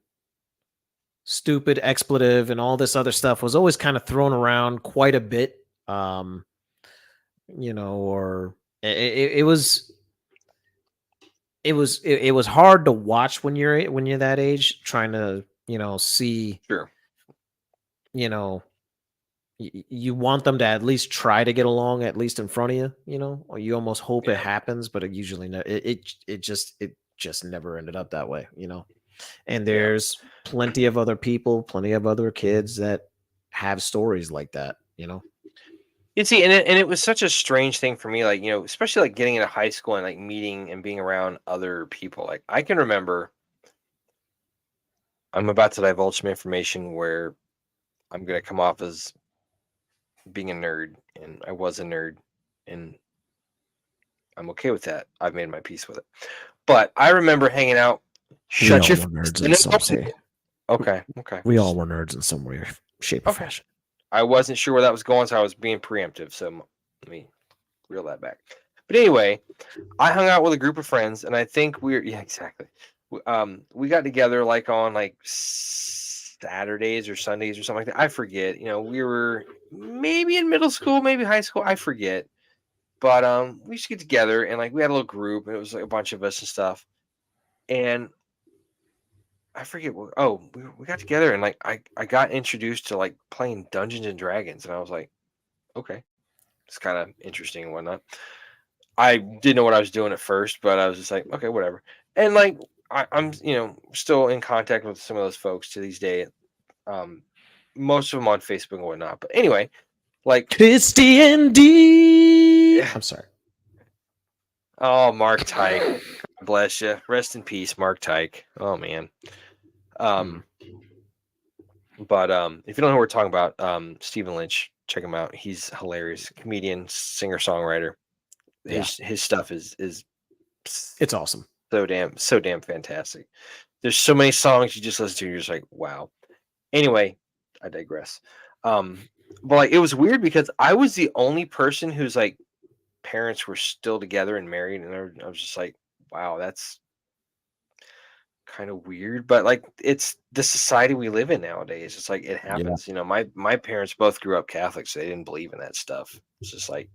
Speaker 2: stupid expletive and all this other stuff was always kind of thrown around quite a bit. Or it was hard to watch when you're that age, trying to, see,
Speaker 1: sure,
Speaker 2: you want them to at least try to get along, at least in front of you, or you almost hope it happens, but it usually it just never ended up that way, and there's plenty of other people, plenty of other kids that have stories like that,
Speaker 1: You see, and it was such a strange thing for me, like, especially like getting into high school and like meeting and being around other people. Like, I can remember, I'm about to divulge some information where I'm going to come off as being a nerd, and I was a nerd, and I'm okay with that. I've made my peace with it. But I remember hanging out.
Speaker 2: Shut your nerds in some way.
Speaker 1: Okay.
Speaker 2: We all were nerds in some way, shape, or fashion.
Speaker 1: I wasn't sure where that was going, so I was being preemptive. So let me reel that back. But anyway, I hung out with a group of friends, and I think exactly. We got together like on like Saturdays or Sundays or something like that. I forget. We were maybe in middle school, maybe high school. I forget. But we used to get together, and like we had a little group, and it was like a bunch of us and stuff. And I forget what. Oh, we got together, and like I got introduced to like playing Dungeons and Dragons, and I was like, okay, it's kind of interesting and whatnot. I didn't know what I was doing at first, but I was just like, okay, whatever. And like I'm still in contact with some of those folks to these days. Most of them on Facebook and whatnot. But anyway, like
Speaker 2: Christy and D. I'm sorry.
Speaker 1: Oh, Mark Tyke. Bless you. Rest in peace, Mark Tyke. Oh man. But if you don't know what we're talking about, Stephen Lynch check him out. He's hilarious, comedian, singer, songwriter.
Speaker 2: Yeah.
Speaker 1: His stuff is
Speaker 2: It's awesome.
Speaker 1: so damn fantastic. There's so many songs you just listen to, and you're just like, wow. Anyway, I digress. But like, it was weird because I was the only person whose like parents were still together and married, and I was just like, wow, that's kind of weird. But like, it's the society we live in nowadays. It's like it
Speaker 2: Yeah.
Speaker 1: happens. You know, my parents both grew up Catholic, so they didn't believe in that stuff. It's just like,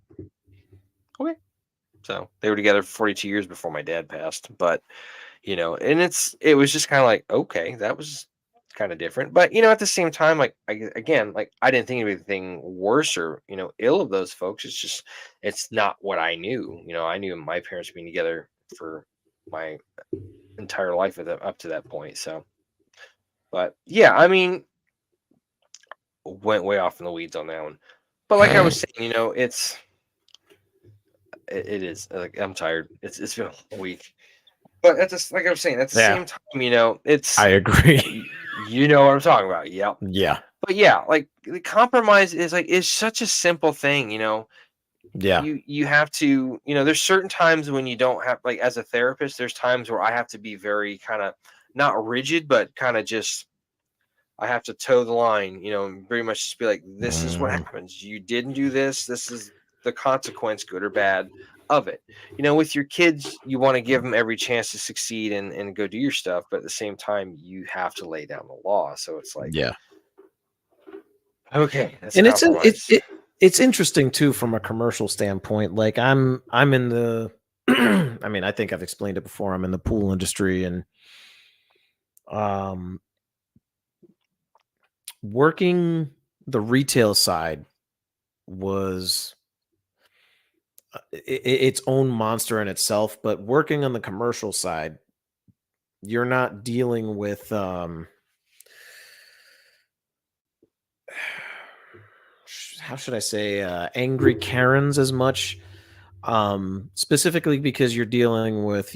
Speaker 1: okay. So they were together for 42 years before my dad passed. But you know, and it was just kind of like, okay, that was kind of different. But you know, at the same time, like again, like I didn't think of anything worse or ill of those folks. It's just it's not what I knew. You know, I knew my parents being together for my entire life up to that point. So, but yeah, I mean, went way off in the weeds on that one. But like I was saying, it is like I'm tired. It's been a whole week. But at this, like I was saying, at the
Speaker 2: Yeah.
Speaker 1: same time, it's
Speaker 2: I agree.
Speaker 1: you know what I'm talking about. Yep.
Speaker 2: Yeah.
Speaker 1: But yeah, like the compromise is such a simple thing,
Speaker 2: Yeah.
Speaker 1: You have to, there's certain times when you don't have, like, as a therapist, there's times where I have to be very kind of not rigid, but kind of just I have to toe the line, and very much just be like, this is what happens. You didn't do this. This is the consequence, good or bad, of it. With your kids, you want to give them every chance to succeed and go do your stuff, but at the same time, you have to lay down the law. So it's like,
Speaker 2: Yeah.
Speaker 1: okay, that's
Speaker 2: And
Speaker 1: compromise.
Speaker 2: it's interesting too from a commercial standpoint. Like I'm in the I mean, I think I've explained it before. I'm in the pool industry, and working the retail side was its own monster in itself, but working on the commercial side, you're not dealing with how should I say, angry Karens as much, specifically because you're dealing with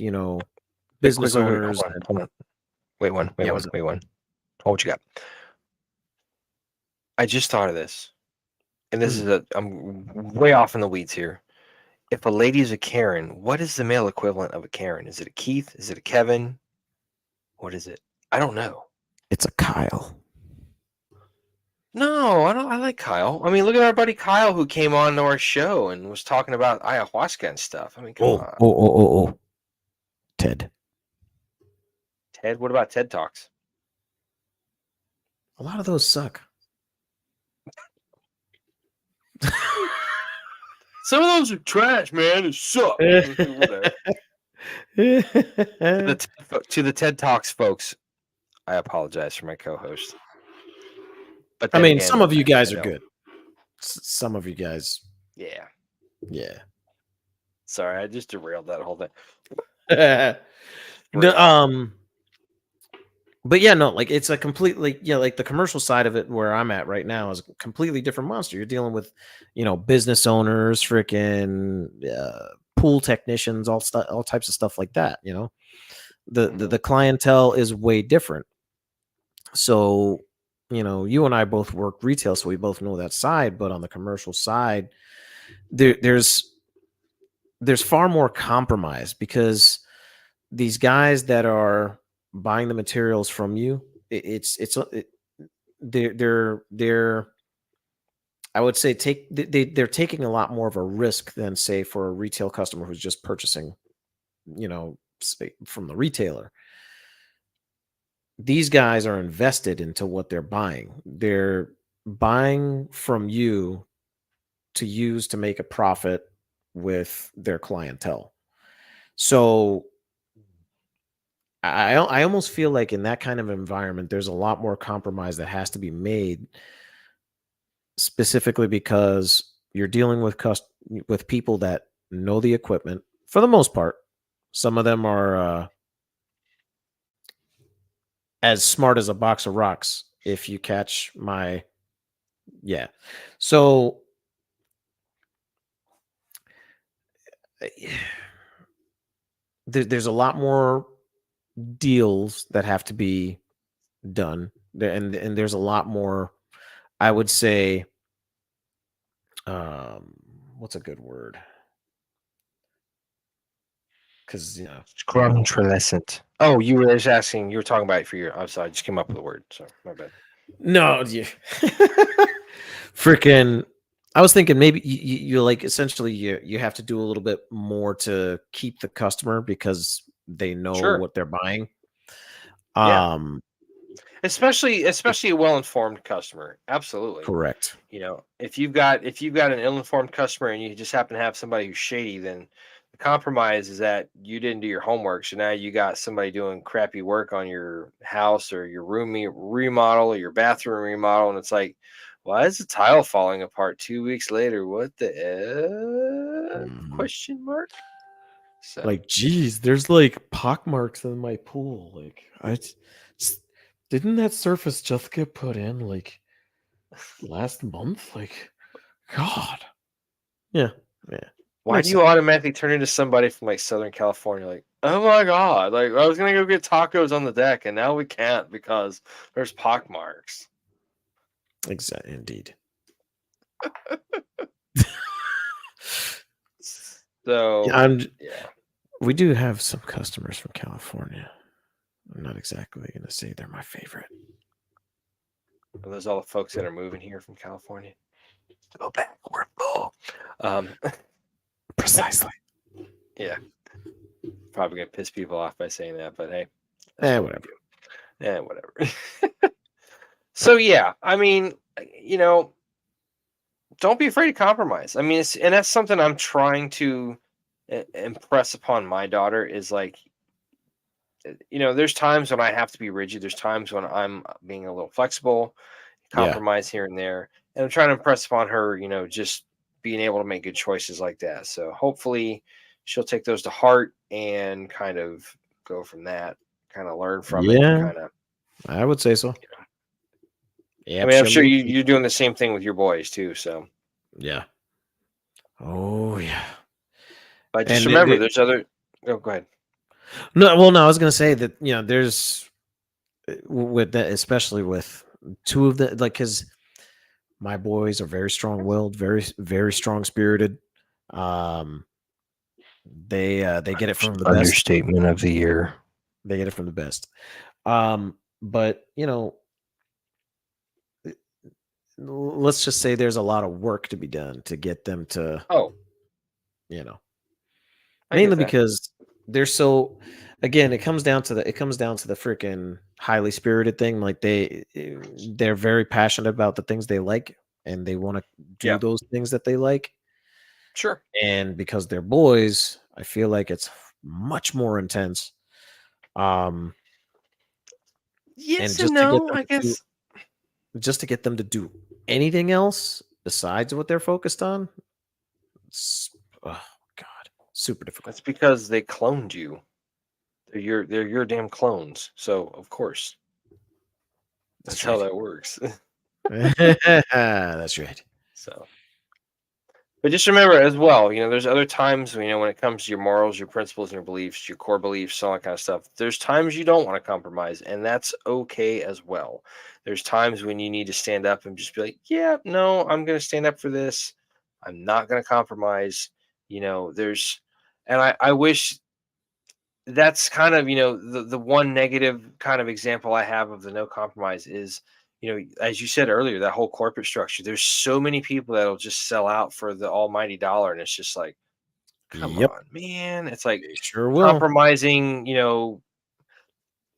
Speaker 2: business
Speaker 1: Wait,
Speaker 2: owners.
Speaker 1: hold on. Wait one. Hold what you got. I just thought of this, and this is I'm way off in the weeds here. If a lady is a Karen, what is the male equivalent of a Karen? Is it a Keith? Is it a Kevin? What is it? I don't know.
Speaker 2: It's a Kyle.
Speaker 1: No, I don't. I like Kyle. I mean, look at our buddy Kyle who came on to our show and was talking about ayahuasca and stuff. I mean, come on.
Speaker 2: Oh. Ted.
Speaker 1: Ted, what about TED Talks?
Speaker 2: A lot of those suck.
Speaker 1: Some of those are trash, man. It sucks. Whatever. To the TED Talks folks, I apologize for my co-host. But
Speaker 2: I mean,
Speaker 1: again,
Speaker 2: some of you guys are good. Some of you guys,
Speaker 1: yeah. Sorry, I just derailed that whole thing.
Speaker 2: But yeah, no, like it's a completely like the commercial side of it where I'm at right now is a completely different monster. You're dealing with, business owners, freaking pool technicians, all types of stuff like that. The clientele is way different. So, you and I both work retail, so we both know that side. But on the commercial side, there's far more compromise because these guys that are buying the materials from you, they're I would say they're taking a lot more of a risk than, say, for a retail customer who's just purchasing, from the retailer. These guys are invested into what they're buying. They're buying from you to use to make a profit with their clientele. So I almost feel like in that kind of environment, there's a lot more compromise that has to be made, specifically because you're dealing with people that know the equipment for the most part. Some of them are as smart as a box of rocks, if you catch my So there's a lot more deals that have to be done, and there's a lot more, I would say, what's a good word? Because
Speaker 1: Scrumtrelescent. Oh, you were just asking. You were talking about it for your. I'm sorry, I just came up with a word. So my bad.
Speaker 2: no, yeah. Freaking, I was thinking maybe you like essentially you have to do a little bit more to keep the customer because they know
Speaker 1: Sure.
Speaker 2: what they're buying.
Speaker 1: Yeah.
Speaker 2: Um,
Speaker 1: Especially a well-informed customer. Absolutely.
Speaker 2: correct.
Speaker 1: You know, if you've got an ill-informed customer and you just happen to have somebody who's shady, then the compromise is that you didn't do your homework. So now you got somebody doing crappy work on your house or your room remodel or your bathroom remodel, and it's like, why is the tile falling apart 2 weeks later? What the
Speaker 2: Mhm.
Speaker 1: question mark? So
Speaker 2: Like, geez, there's like pock marks in my pool. Like, s- didn't that surface just get put in like last month? Like, God. Yeah. Yeah.
Speaker 1: why do
Speaker 2: Makes
Speaker 1: you
Speaker 2: sense.
Speaker 1: automatically turn into somebody from like Southern California? Like, oh my god, like I was gonna go get tacos on the deck, and now we can't because there's pock marks.
Speaker 2: Exactly. Indeed. Yeah,
Speaker 1: So yeah,
Speaker 2: we do have some customers from California. I'm not exactly going to say they're my favorite.
Speaker 1: are those all the folks that are moving here from California? Go back, we're full. Um,
Speaker 2: Precisely.
Speaker 1: yeah, probably gonna piss people off by saying that, but hey, that's what we
Speaker 2: Whatever.
Speaker 1: do. Whatever. So yeah, I mean, you know, don't be afraid to compromise. I mean, and that's something I'm trying to impress upon my daughter is like, there's times when I have to be rigid. There's times when I'm being a little flexible,
Speaker 2: Yeah.
Speaker 1: compromise here and there. And I'm trying to impress upon her, just being able to make good choices like that. So hopefully she'll take those to heart and kind of go from that, kind of learn from it and
Speaker 2: Yeah.
Speaker 1: kind of,
Speaker 2: I would say so.
Speaker 1: I mean, I'm sure
Speaker 2: Absolutely.
Speaker 1: you're doing the same thing with your boys too. So,
Speaker 2: Yeah. Oh, yeah.
Speaker 1: but just
Speaker 2: And
Speaker 1: remember, there's other, oh, go ahead.
Speaker 2: no, well, no, I was going to say that, there's with that, especially with two of the, like, because my boys are very strong willed, very, very strong spirited. Um, they get it from the best.
Speaker 1: Understatement of the year.
Speaker 2: They get it from the best. But let's just say there's a lot of work to be done to get them to,
Speaker 1: Oh,
Speaker 2: you know,
Speaker 1: I get
Speaker 2: mainly
Speaker 1: that.
Speaker 2: because they're so, again, it comes down to the freaking highly spirited thing. Like they're very passionate about the things they like and they want to do
Speaker 1: Yeah,
Speaker 2: those things that they like.
Speaker 1: sure.
Speaker 2: And because they're boys, I feel like it's much more intense. Um, and
Speaker 1: Yes and no, I
Speaker 2: do
Speaker 1: guess.
Speaker 2: just to get them to do anything else besides what they're focused on, it's, oh god, super difficult.
Speaker 1: That's because they cloned you. They're your damn clones. So of course, that's
Speaker 2: That's
Speaker 1: how
Speaker 2: right.
Speaker 1: that works.
Speaker 2: That's right.
Speaker 1: So, but just remember as well, there's other times, when it comes to your morals, your principles, and your beliefs, your core beliefs, all that kind of stuff. There's times you don't want to compromise, and that's okay as well. There's times when you need to stand up and just be like, yeah, no, I'm going to stand up for this. I'm not going to compromise. There's, and I wish that's kind of the one negative kind of example I have of the no compromise is as you said earlier, that whole corporate structure, there's so many people that'll just sell out for the almighty dollar, and it's just like, come
Speaker 2: Yep,
Speaker 1: on, man. It's like
Speaker 2: they sure will.
Speaker 1: compromising.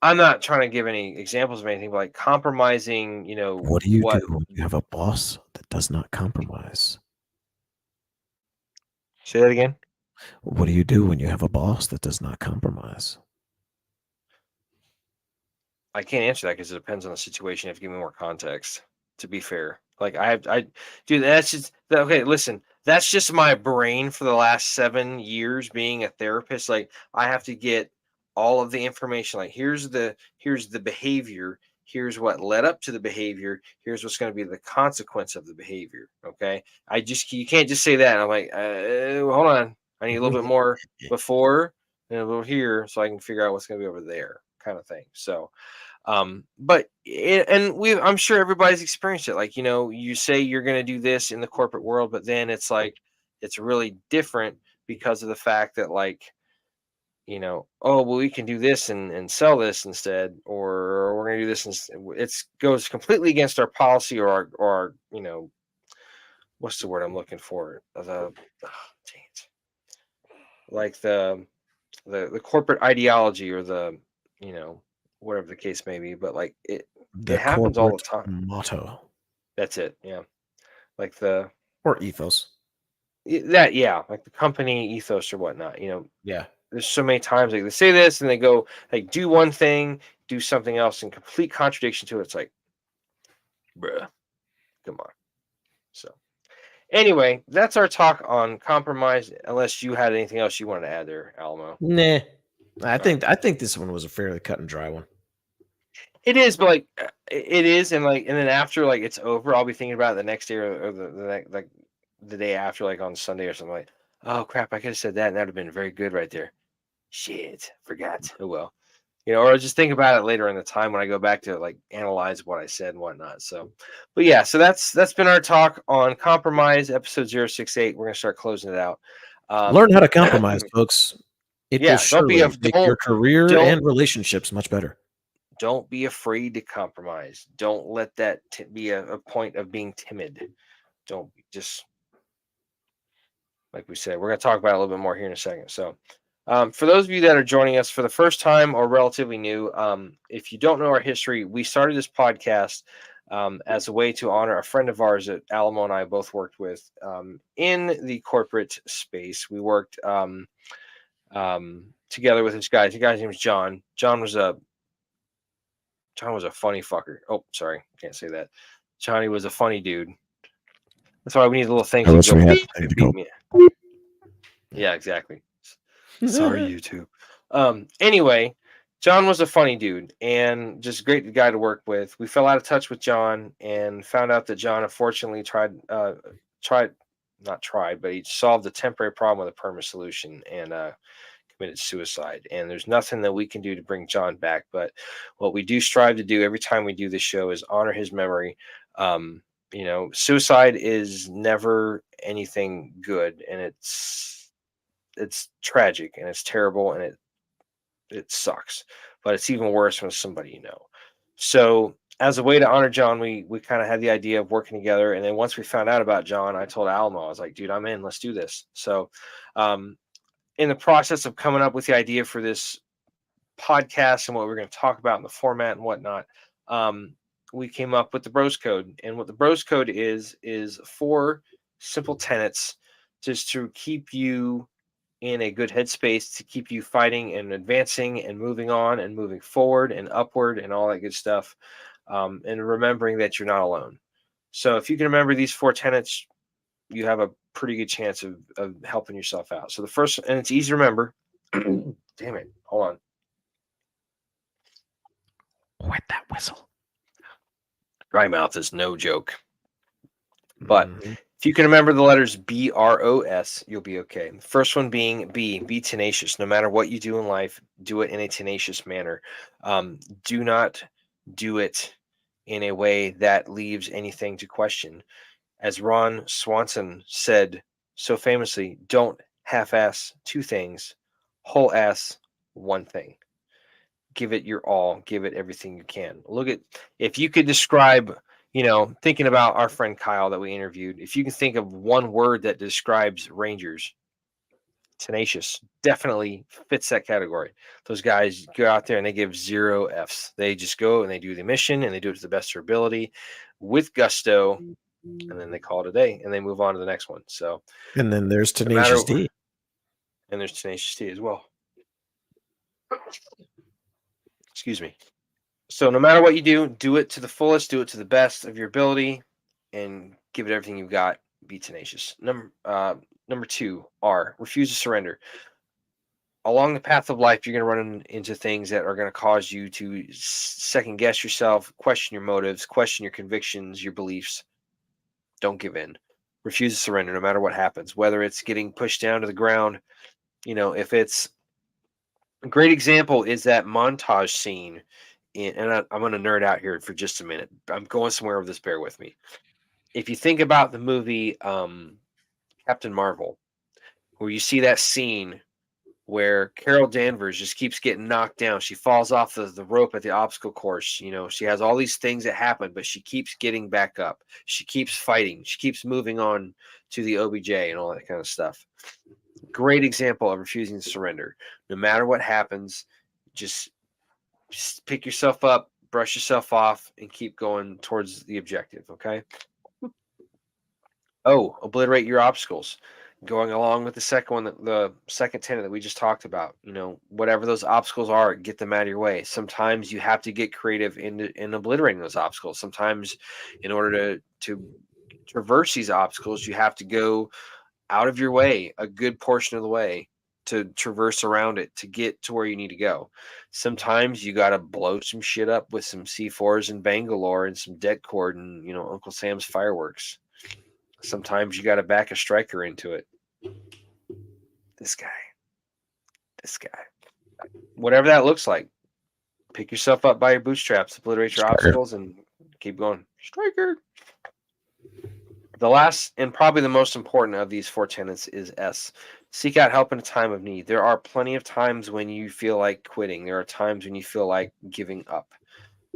Speaker 1: I'm not trying to give any examples of anything, but like compromising,
Speaker 2: What do you do
Speaker 1: what.
Speaker 2: when you have a boss that does not compromise?
Speaker 1: Say that again.
Speaker 2: What do you do when you have a boss that does not compromise?
Speaker 1: I can't answer that because it depends on the situation. You have to give me more context. To be fair, like I, dude, that's just okay. Listen, that's just my brain for the last 7 years being a therapist. Like I have to get all of the information. Like here's the behavior. Here's what led up to the behavior. Here's what's going to be the consequence of the behavior. Okay, you can't just say that. I'm like, hold on. I need a little bit more before and a little here so I can figure out what's going to be over there, kind of thing. So. I'm sure everybody's experienced it. Like, you say you're going to do this in the corporate world, but then it's like, it's really different because of the fact that, like, oh, well, we can do this and sell this instead, or we're going to do this. It goes completely against our policy or our, what's the word I'm looking for? Dang it. Like the corporate ideology or the, whatever the case may be, but like it
Speaker 2: The
Speaker 1: happens all the
Speaker 2: corporate
Speaker 1: time.
Speaker 2: motto
Speaker 1: That's it. Yeah. Like
Speaker 2: or ethos.
Speaker 1: like the company ethos or whatnot,
Speaker 2: Yeah.
Speaker 1: there's so many times like they say this and they go like do one thing, do something else in complete contradiction to it. It's like, bruh, come on. So anyway, that's our talk on compromise. Unless you had anything else you wanted to add there, Alamo.
Speaker 2: Nah. I think this one was a fairly cut and dry one.
Speaker 1: It is, but like it is, and then after like it's over, I'll be thinking about it the next day or like the day after, like on Sunday or something. Like, oh crap, I could have said that, and that'd have been very good right there. Shit, forgot. Oh well, or I'll just think about it later in the time when I go back to like analyze what I said and whatnot. So, but yeah, so that's been our talk on compromise, episode 068. We're gonna start closing it out.
Speaker 2: Learn how to compromise, folks. It will
Speaker 1: Yeah,
Speaker 2: surely make your career and relationships much better.
Speaker 1: Don't be afraid to compromise. Don't let that be a point of being timid. Don't just, like we said, we're going to talk about it a little bit more here in a second. So, for those of you that are joining us for the first time or relatively new, if you don't know our history, we started this podcast as a way to honor a friend of ours that Alamo and I both worked with in the corporate space. We worked together with this guy. The guy's name was John. John was a funny fucker. Oh, sorry, can't say that. Johnny was a funny dude. That's why we need a little thing.
Speaker 2: Unless we have to go.
Speaker 1: Yeah, exactly. Sorry, YouTube. Anyway, John was a funny dude and just a great guy to work with. We fell out of touch with John and found out that John unfortunately but he solved a temporary problem with a permanent solution and committed suicide. And there's nothing that we can do to bring John back. But what we do strive to do every time we do this show is honor his memory. Suicide is never anything good, and it's tragic and it's terrible and it sucks. But it's even worse when it's somebody you know. So as a way to honor John, we kind of had the idea of working together. And then once we found out about John, I told Alamo, I was like, dude, I'm in. Let's do this. So in the process of coming up with the idea for this podcast and what we're going to talk about in the format and whatnot, we came up with the Bros Code. And what the Bros Code is 4 simple tenets just to keep you in a good headspace, to keep you fighting and advancing and moving on and moving forward and upward and all that good stuff. And remembering that you're not alone. So if you can remember these 4 tenets, you have a pretty good chance of helping yourself out. So the first, and it's easy to remember. Damn it. Hold on.
Speaker 2: Wet that whistle.
Speaker 1: Dry mouth is no joke. But if you can remember the letters BROS, you'll be okay. The first one being be tenacious. No matter what you do in life, do it in a tenacious manner. Do not do it in a way that leaves anything to question. As Ron Swanson said so famously, don't half-ass 2 things, whole ass 1 thing. Give it your all. Give it everything you can. Look at, if you could describe, thinking about our friend Kyle that we interviewed, if you can think of 1 word that describes Rangers, tenacious definitely fits that category. Those guys go out there and they give 0 Fs. They just go and they do the mission and they do it to the best of their ability with gusto. And then they call it a day and they move on to the next one. So,
Speaker 2: and then there's Tenacious D.
Speaker 1: And there's Tenacious D as well. Excuse me. So no matter what you do it to the fullest, do it to the best of your ability, and give it everything you've got. Be tenacious. Number 2, R, refuse to surrender. Along the path of life, you're going to run into things that are going to cause you to second guess yourself, question your motives, question your convictions, your beliefs. Don't give in. Refuse to surrender no matter what happens, whether it's getting pushed down to the ground. If it's a great example is that montage scene I'm going to nerd out here for just a minute. I'm going somewhere with this. Bear with me. If you think about the movie Captain Marvel, where you see that scene where Carol Danvers just keeps getting knocked down. She falls off the rope at the obstacle course. You know, she has all these things that happen, but she keeps getting back up. She keeps fighting. She keeps moving on to the OBJ and all that kind of stuff. Great example of refusing to surrender. No matter what happens, just pick yourself up, brush yourself off, and keep going towards the objective. Okay. Oh, obliterate your obstacles. Going along with the second one, the second tenet that we just talked about, you know, whatever those obstacles are, get them out of your way. Sometimes you have to get creative in obliterating those obstacles. Sometimes, in order to traverse these obstacles, you have to go out of your way a good portion of the way to traverse around it to get to where you need to go. Sometimes you got to blow some shit up with some C4s in Bangalore and some dead cord and, you know, Uncle Sam's fireworks. Sometimes you got to back a striker into it. This guy. Whatever that looks like, pick yourself up by your bootstraps, obliterate your obstacles, and keep going. Striker. The last and probably the most important of these 4 tenets is S. Seek out help in a time of need. There are plenty of times when you feel like quitting. There are times when you feel like giving up.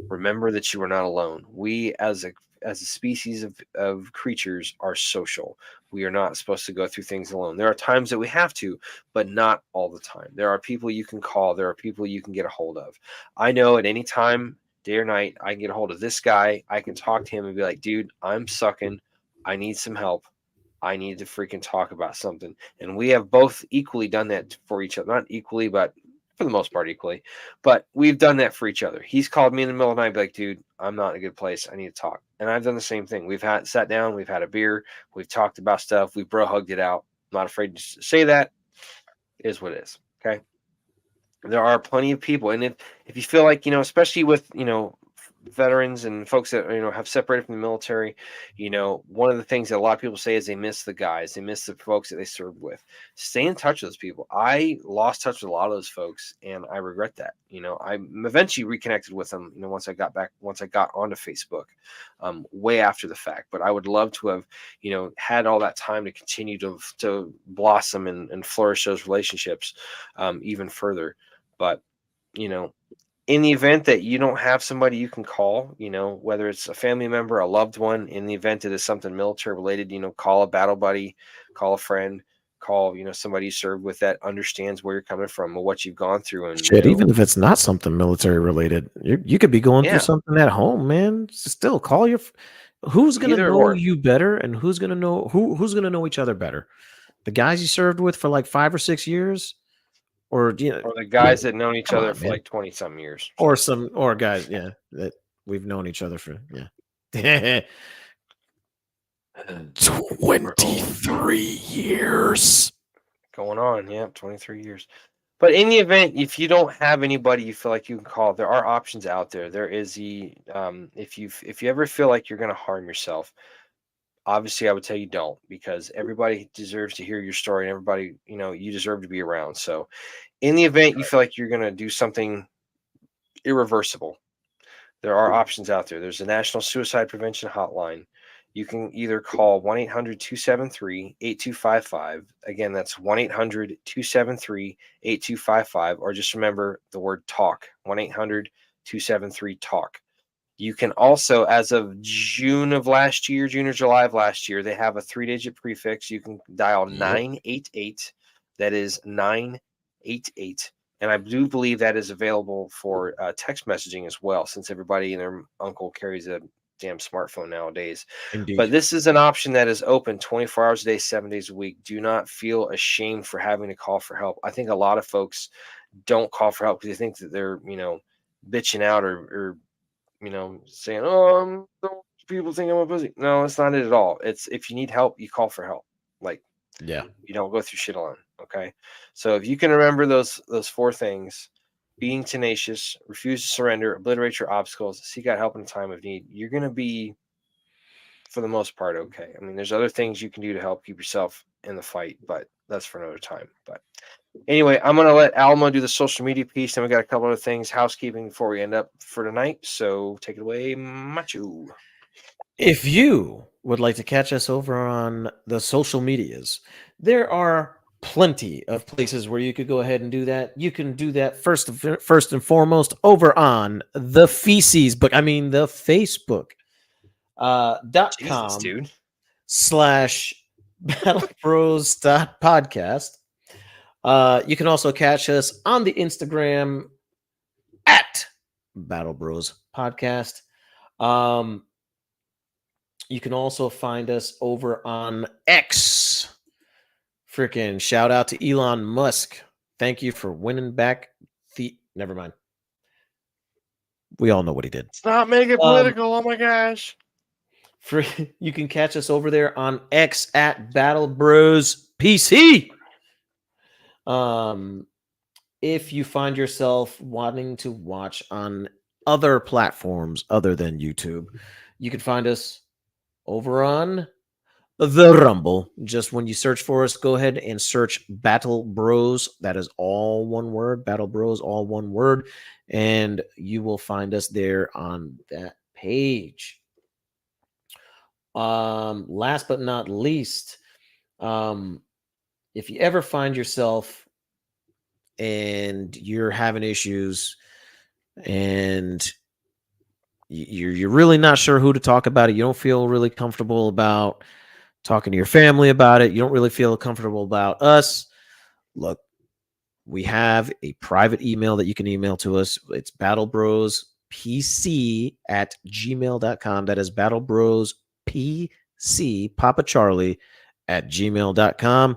Speaker 1: Remember that you are not alone. We, as a species of creatures, are social. We are not supposed to go through things alone. There are times that we have to, but not all the time. There are people you can call. There are people you can get a hold of. I know at any time, day or night, I can get a hold of this guy. I can talk to him and be like, dude, I'm sucking. I need some help. I need to freaking talk about something. And we have both equally done that for each other. Not equally, but for the most part equally. But we've done that for each other. He's called me in the middle of the night, be like, dude, I'm not in a good place. I need to talk. And I've done the same thing. We've sat down, we've had a beer, we've talked about stuff, we've bro hugged it out. I'm not afraid to say that. It is what it is. Okay. There are plenty of people. And if you feel like, you know, especially with, you know, veterans and folks that, you know, have separated from the military, you know, one of the things that a lot of people say is they miss the guys, they miss the folks that they served with. Stay in touch with those people. I lost touch with a lot of those folks and I regret that. You know, I eventually reconnected with them, you know, once I got onto Facebook, way after the fact. But I would love to have, you know, had all that time to continue to blossom and flourish those relationships even further. But, you know, in the event that you don't have somebody you can call, you know, whether it's a family member, a loved one, in the event that it's something military related, you know, call a battle buddy, call a friend, call, you know, somebody you served with that understands where you're coming from or what you've gone through. And,
Speaker 2: Shit,
Speaker 1: you know,
Speaker 2: even if it's not something military related, you could be going through
Speaker 1: yeah,
Speaker 2: something at home, man. Still call your. Who's gonna
Speaker 1: either
Speaker 2: know
Speaker 1: or.
Speaker 2: you better, and who's gonna know who's gonna know each other better? The guys you served with for like 5 or 6 years, or you know,
Speaker 1: Or the guys that known each
Speaker 2: come
Speaker 1: other
Speaker 2: on,
Speaker 1: for
Speaker 2: man,
Speaker 1: like 20 something years.
Speaker 2: or guys, yeah, that we've known each other for 23 years.
Speaker 1: Going on, yeah, 23 years. But in the event, if you don't have anybody you feel like you can call, there are options out there. There is if you ever feel like you're going to harm yourself, obviously I would tell you don't, because everybody deserves to hear your story and everybody, you know, you deserve to be around. So in the event you feel like you're going to do something irreversible, there are options out there. There's a National Suicide Prevention Hotline. You can either call 1-800-273-8255. Again, that's 1-800-273-8255, or just remember the word talk, 1-800-273-TALK. You can also, as of June of last year, June or July of last year, they have a 3-digit prefix. You can dial 988. That is 988. And I do believe that is available for text messaging as well, since everybody and their uncle carries a damn smartphone nowadays.
Speaker 2: Indeed.
Speaker 1: But this is an option that is open 24 hours a day, 7 days a week. Do not feel ashamed for having to call for help. I think a lot of folks don't call for help because they think that they're, you know, bitching out or you know, saying, "Oh, people think I'm a pussy." No, it's not it at all. It's if you need help, you call for help. Like,
Speaker 2: Yeah.
Speaker 1: you don't go through shit alone. Okay, so if you can remember those 4 things: being tenacious, refuse to surrender, obliterate your obstacles, seek out help in a time of need, you're gonna be, for the most part, okay. I mean, there's other things you can do to help keep yourself in the fight, but that's for another time. But Anyway, I'm gonna let Alma do the social media piece, and we got a couple other things, housekeeping before we end up for tonight. So take it away, Machu.
Speaker 2: If you would like to catch us over on the social medias, there are plenty of places where you could go ahead and do that. You can do that first and foremost over on the feces book. I mean the Facebook dot
Speaker 1: Jesus,
Speaker 2: com
Speaker 1: dude.
Speaker 2: / Battle Bros podcast. You can also catch us on the Instagram at Battle Bros Podcast. You can also find us over on X. Freaking shout out to Elon Musk. Thank you for winning back the. Never mind. We all know what he did.
Speaker 1: It's not making political. Oh my gosh.
Speaker 2: You can catch us over there on X at Battle Bros PC. If you find yourself wanting to watch on other platforms other than YouTube, you can find us over on the Rumble. Just when you search for us, go ahead and search Battle Bros. That is all one word. Battle Bros, all one word. And you will find us there on that page. Last but not least, if you ever find yourself and you're having issues and you're really not sure who to talk about it, you don't feel really comfortable about talking to your family about it, you don't really feel comfortable about us, look, we have a private email that you can email to us. It's battlebrospc@gmail.com. That is battlebrospc, Papa Charlie, @gmail.com.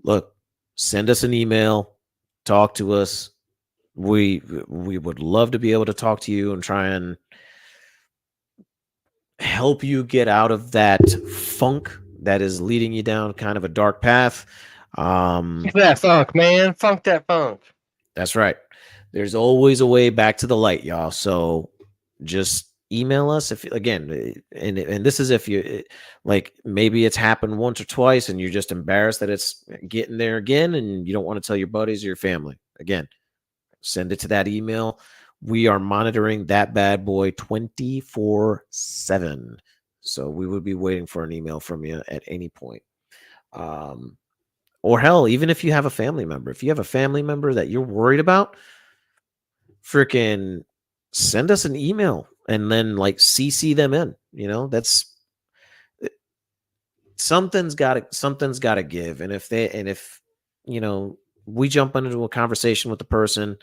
Speaker 2: Look, send us an email, talk to us. We would love to be able to talk to you and try and help you get out of that funk that is leading you down kind of a dark path.
Speaker 1: That funk, man. Funk that funk.
Speaker 2: That's right. There's always a way back to the light, y'all. So just email us if, again, and this is if you like, maybe it's happened once or twice and you're just embarrassed that it's getting there again and you don't want to tell your buddies or your family. Again, send it to that email. We are monitoring that bad boy 24/7. So we would be waiting for an email from you at any point. Or hell, even if you have a family member, if you have a family member that you're worried about, freaking send us an email and then like CC them in. You know, that's something's got to give. And if you know, we jump into a conversation with the person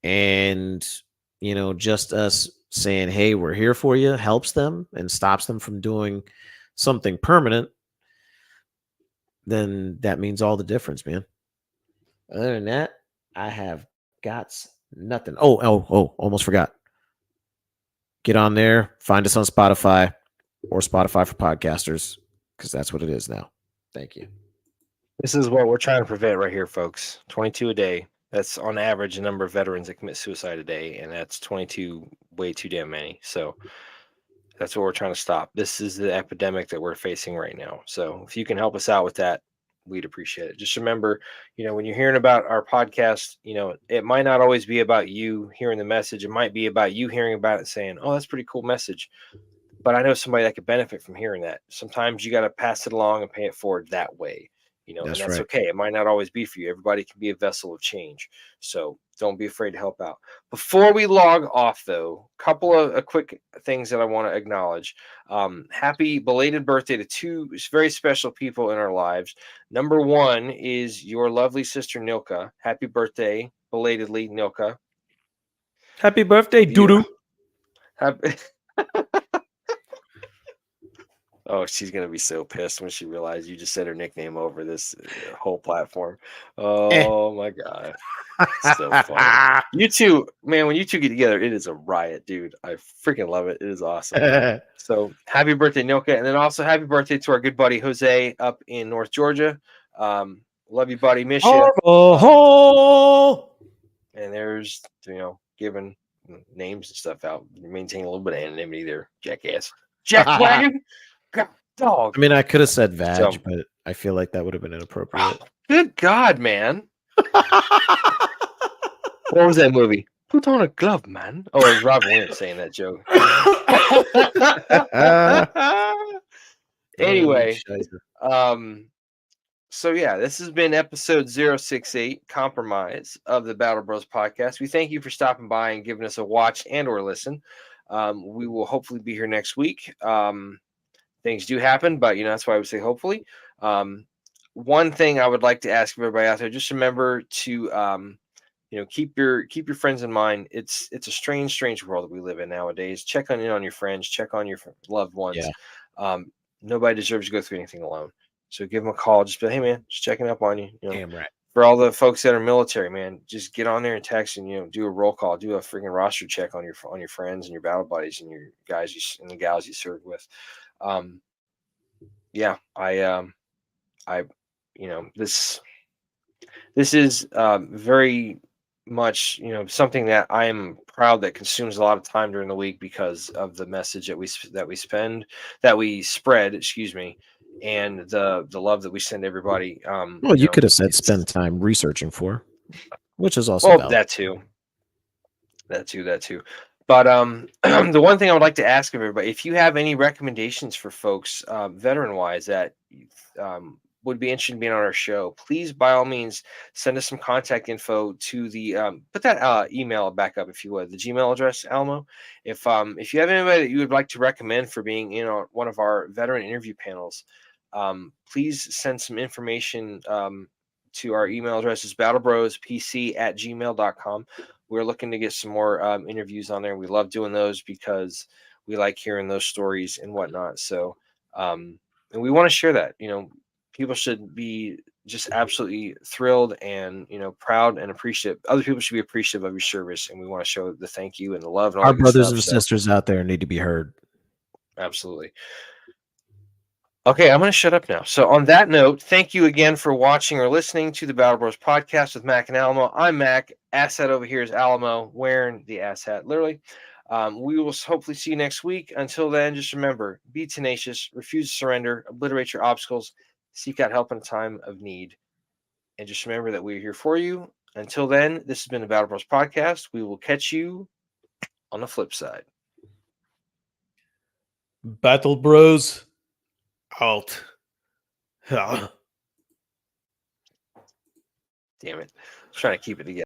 Speaker 2: and you know, just us saying, hey, we're here for you, helps them and stops them from doing something permanent, then that means all the difference, man. Other than that, I have got nothing. Oh, almost forgot. Get on there, find us on Spotify or Spotify for podcasters, because that's what it is now. Thank you.
Speaker 1: This is what we're trying to prevent right here, folks. 22 a day. That's on average the number of veterans that commit suicide a day, and that's 22 way too damn many. So that's what we're trying to stop. This is the epidemic that we're facing right now. So if you can help us out with that, we'd appreciate it. Just remember, you know, when you're hearing about our podcast, you know, it might not always be about you hearing the message. It might be about you hearing about it and saying, oh, that's a pretty cool message. But I know somebody that could benefit from hearing that. Sometimes you got to pass it along and pay it forward that way. You know,
Speaker 2: That's
Speaker 1: and that's
Speaker 2: right.
Speaker 1: okay. It might not always be for you. Everybody can be a vessel of change. So don't be afraid to help out. Before we log off, though, a couple of quick things that I want to acknowledge. Happy belated birthday to two very special people in our lives. Number one is your lovely sister, Nilka. Happy birthday, belatedly, Nilka.
Speaker 2: Happy birthday, Doodoo.
Speaker 1: Happy- Oh, she's gonna be so pissed when she realizes you just said her nickname over this whole platform. Oh my god, so funny. You two, man, when you two get together, it is a riot, dude. I freaking love it. It is awesome. So happy birthday, Nilka, and then also happy birthday to our good buddy Jose up in North Georgia. Love you, buddy. Miss you. And there's, you know, giving names and stuff out, maintaining a little bit of anonymity there, jackass. Jack Wagon. God, dog.
Speaker 2: I mean, I could have said vag, but I feel like that would have been inappropriate.
Speaker 1: Good God, man. What was that movie? Put on a glove, man. Oh, it was Robin Williams saying that joke. Anyway, so yeah, this has been episode 068, Compromise of the Battle Bros podcast. We thank you for stopping by and giving us a watch and or listen. We will hopefully be here next week. Things do happen, but that's why I would say hopefully. One thing I would like to ask everybody out there, just remember to keep your friends in mind. It's a strange world that we live in nowadays. Check in on your friends, check on your loved ones. Nobody deserves to go through anything alone. So give them a call. Just be like, hey man, just checking up on you.
Speaker 2: Damn right.
Speaker 1: For all the folks that are military, man, just get on there and text and do a roll call, do a freaking roster check on your friends and your battle buddies and your guys and the gals you served with. This is very much something that I am proud that consumes a lot of time during the week because of the message that we spread, excuse me, and the love that we send everybody.
Speaker 2: Well, you could have said spend time researching for, which is also valid.
Speaker 1: that too. But the one thing I would like to ask of everybody, if you have any recommendations for folks, veteran wise, that would be interested in being on our show, please by all means send us some contact info to the put that email back up if you would, the Gmail address, Alamo. If you have anybody that you would like to recommend for being one of our veteran interview panels, please send some information to our email address is battlebrospc@gmail.com. We're looking to get some more interviews on there. We love doing those because we like hearing those stories and whatnot. So and we want to share that. People should be just absolutely thrilled and proud and appreciative. Other people should be appreciative of your service, and we want to show the thank you and the love. And all
Speaker 2: our brothers and sisters out there need to be heard.
Speaker 1: Absolutely. Okay, I'm going to shut up now. So on that note, thank you again for watching or listening to the Battle Bros podcast with Mac and Alamo. I'm Mac. Asshat over here is Alamo, wearing the ass hat, literally. We will hopefully see you next week. Until then, just remember, be tenacious, refuse to surrender, obliterate your obstacles, seek out help in a time of need. And just remember that we're here for you. Until then, this has been the Battle Bros podcast. We will catch you on the flip side.
Speaker 3: Battle Bros out.
Speaker 1: Damn it. I was trying to keep it together.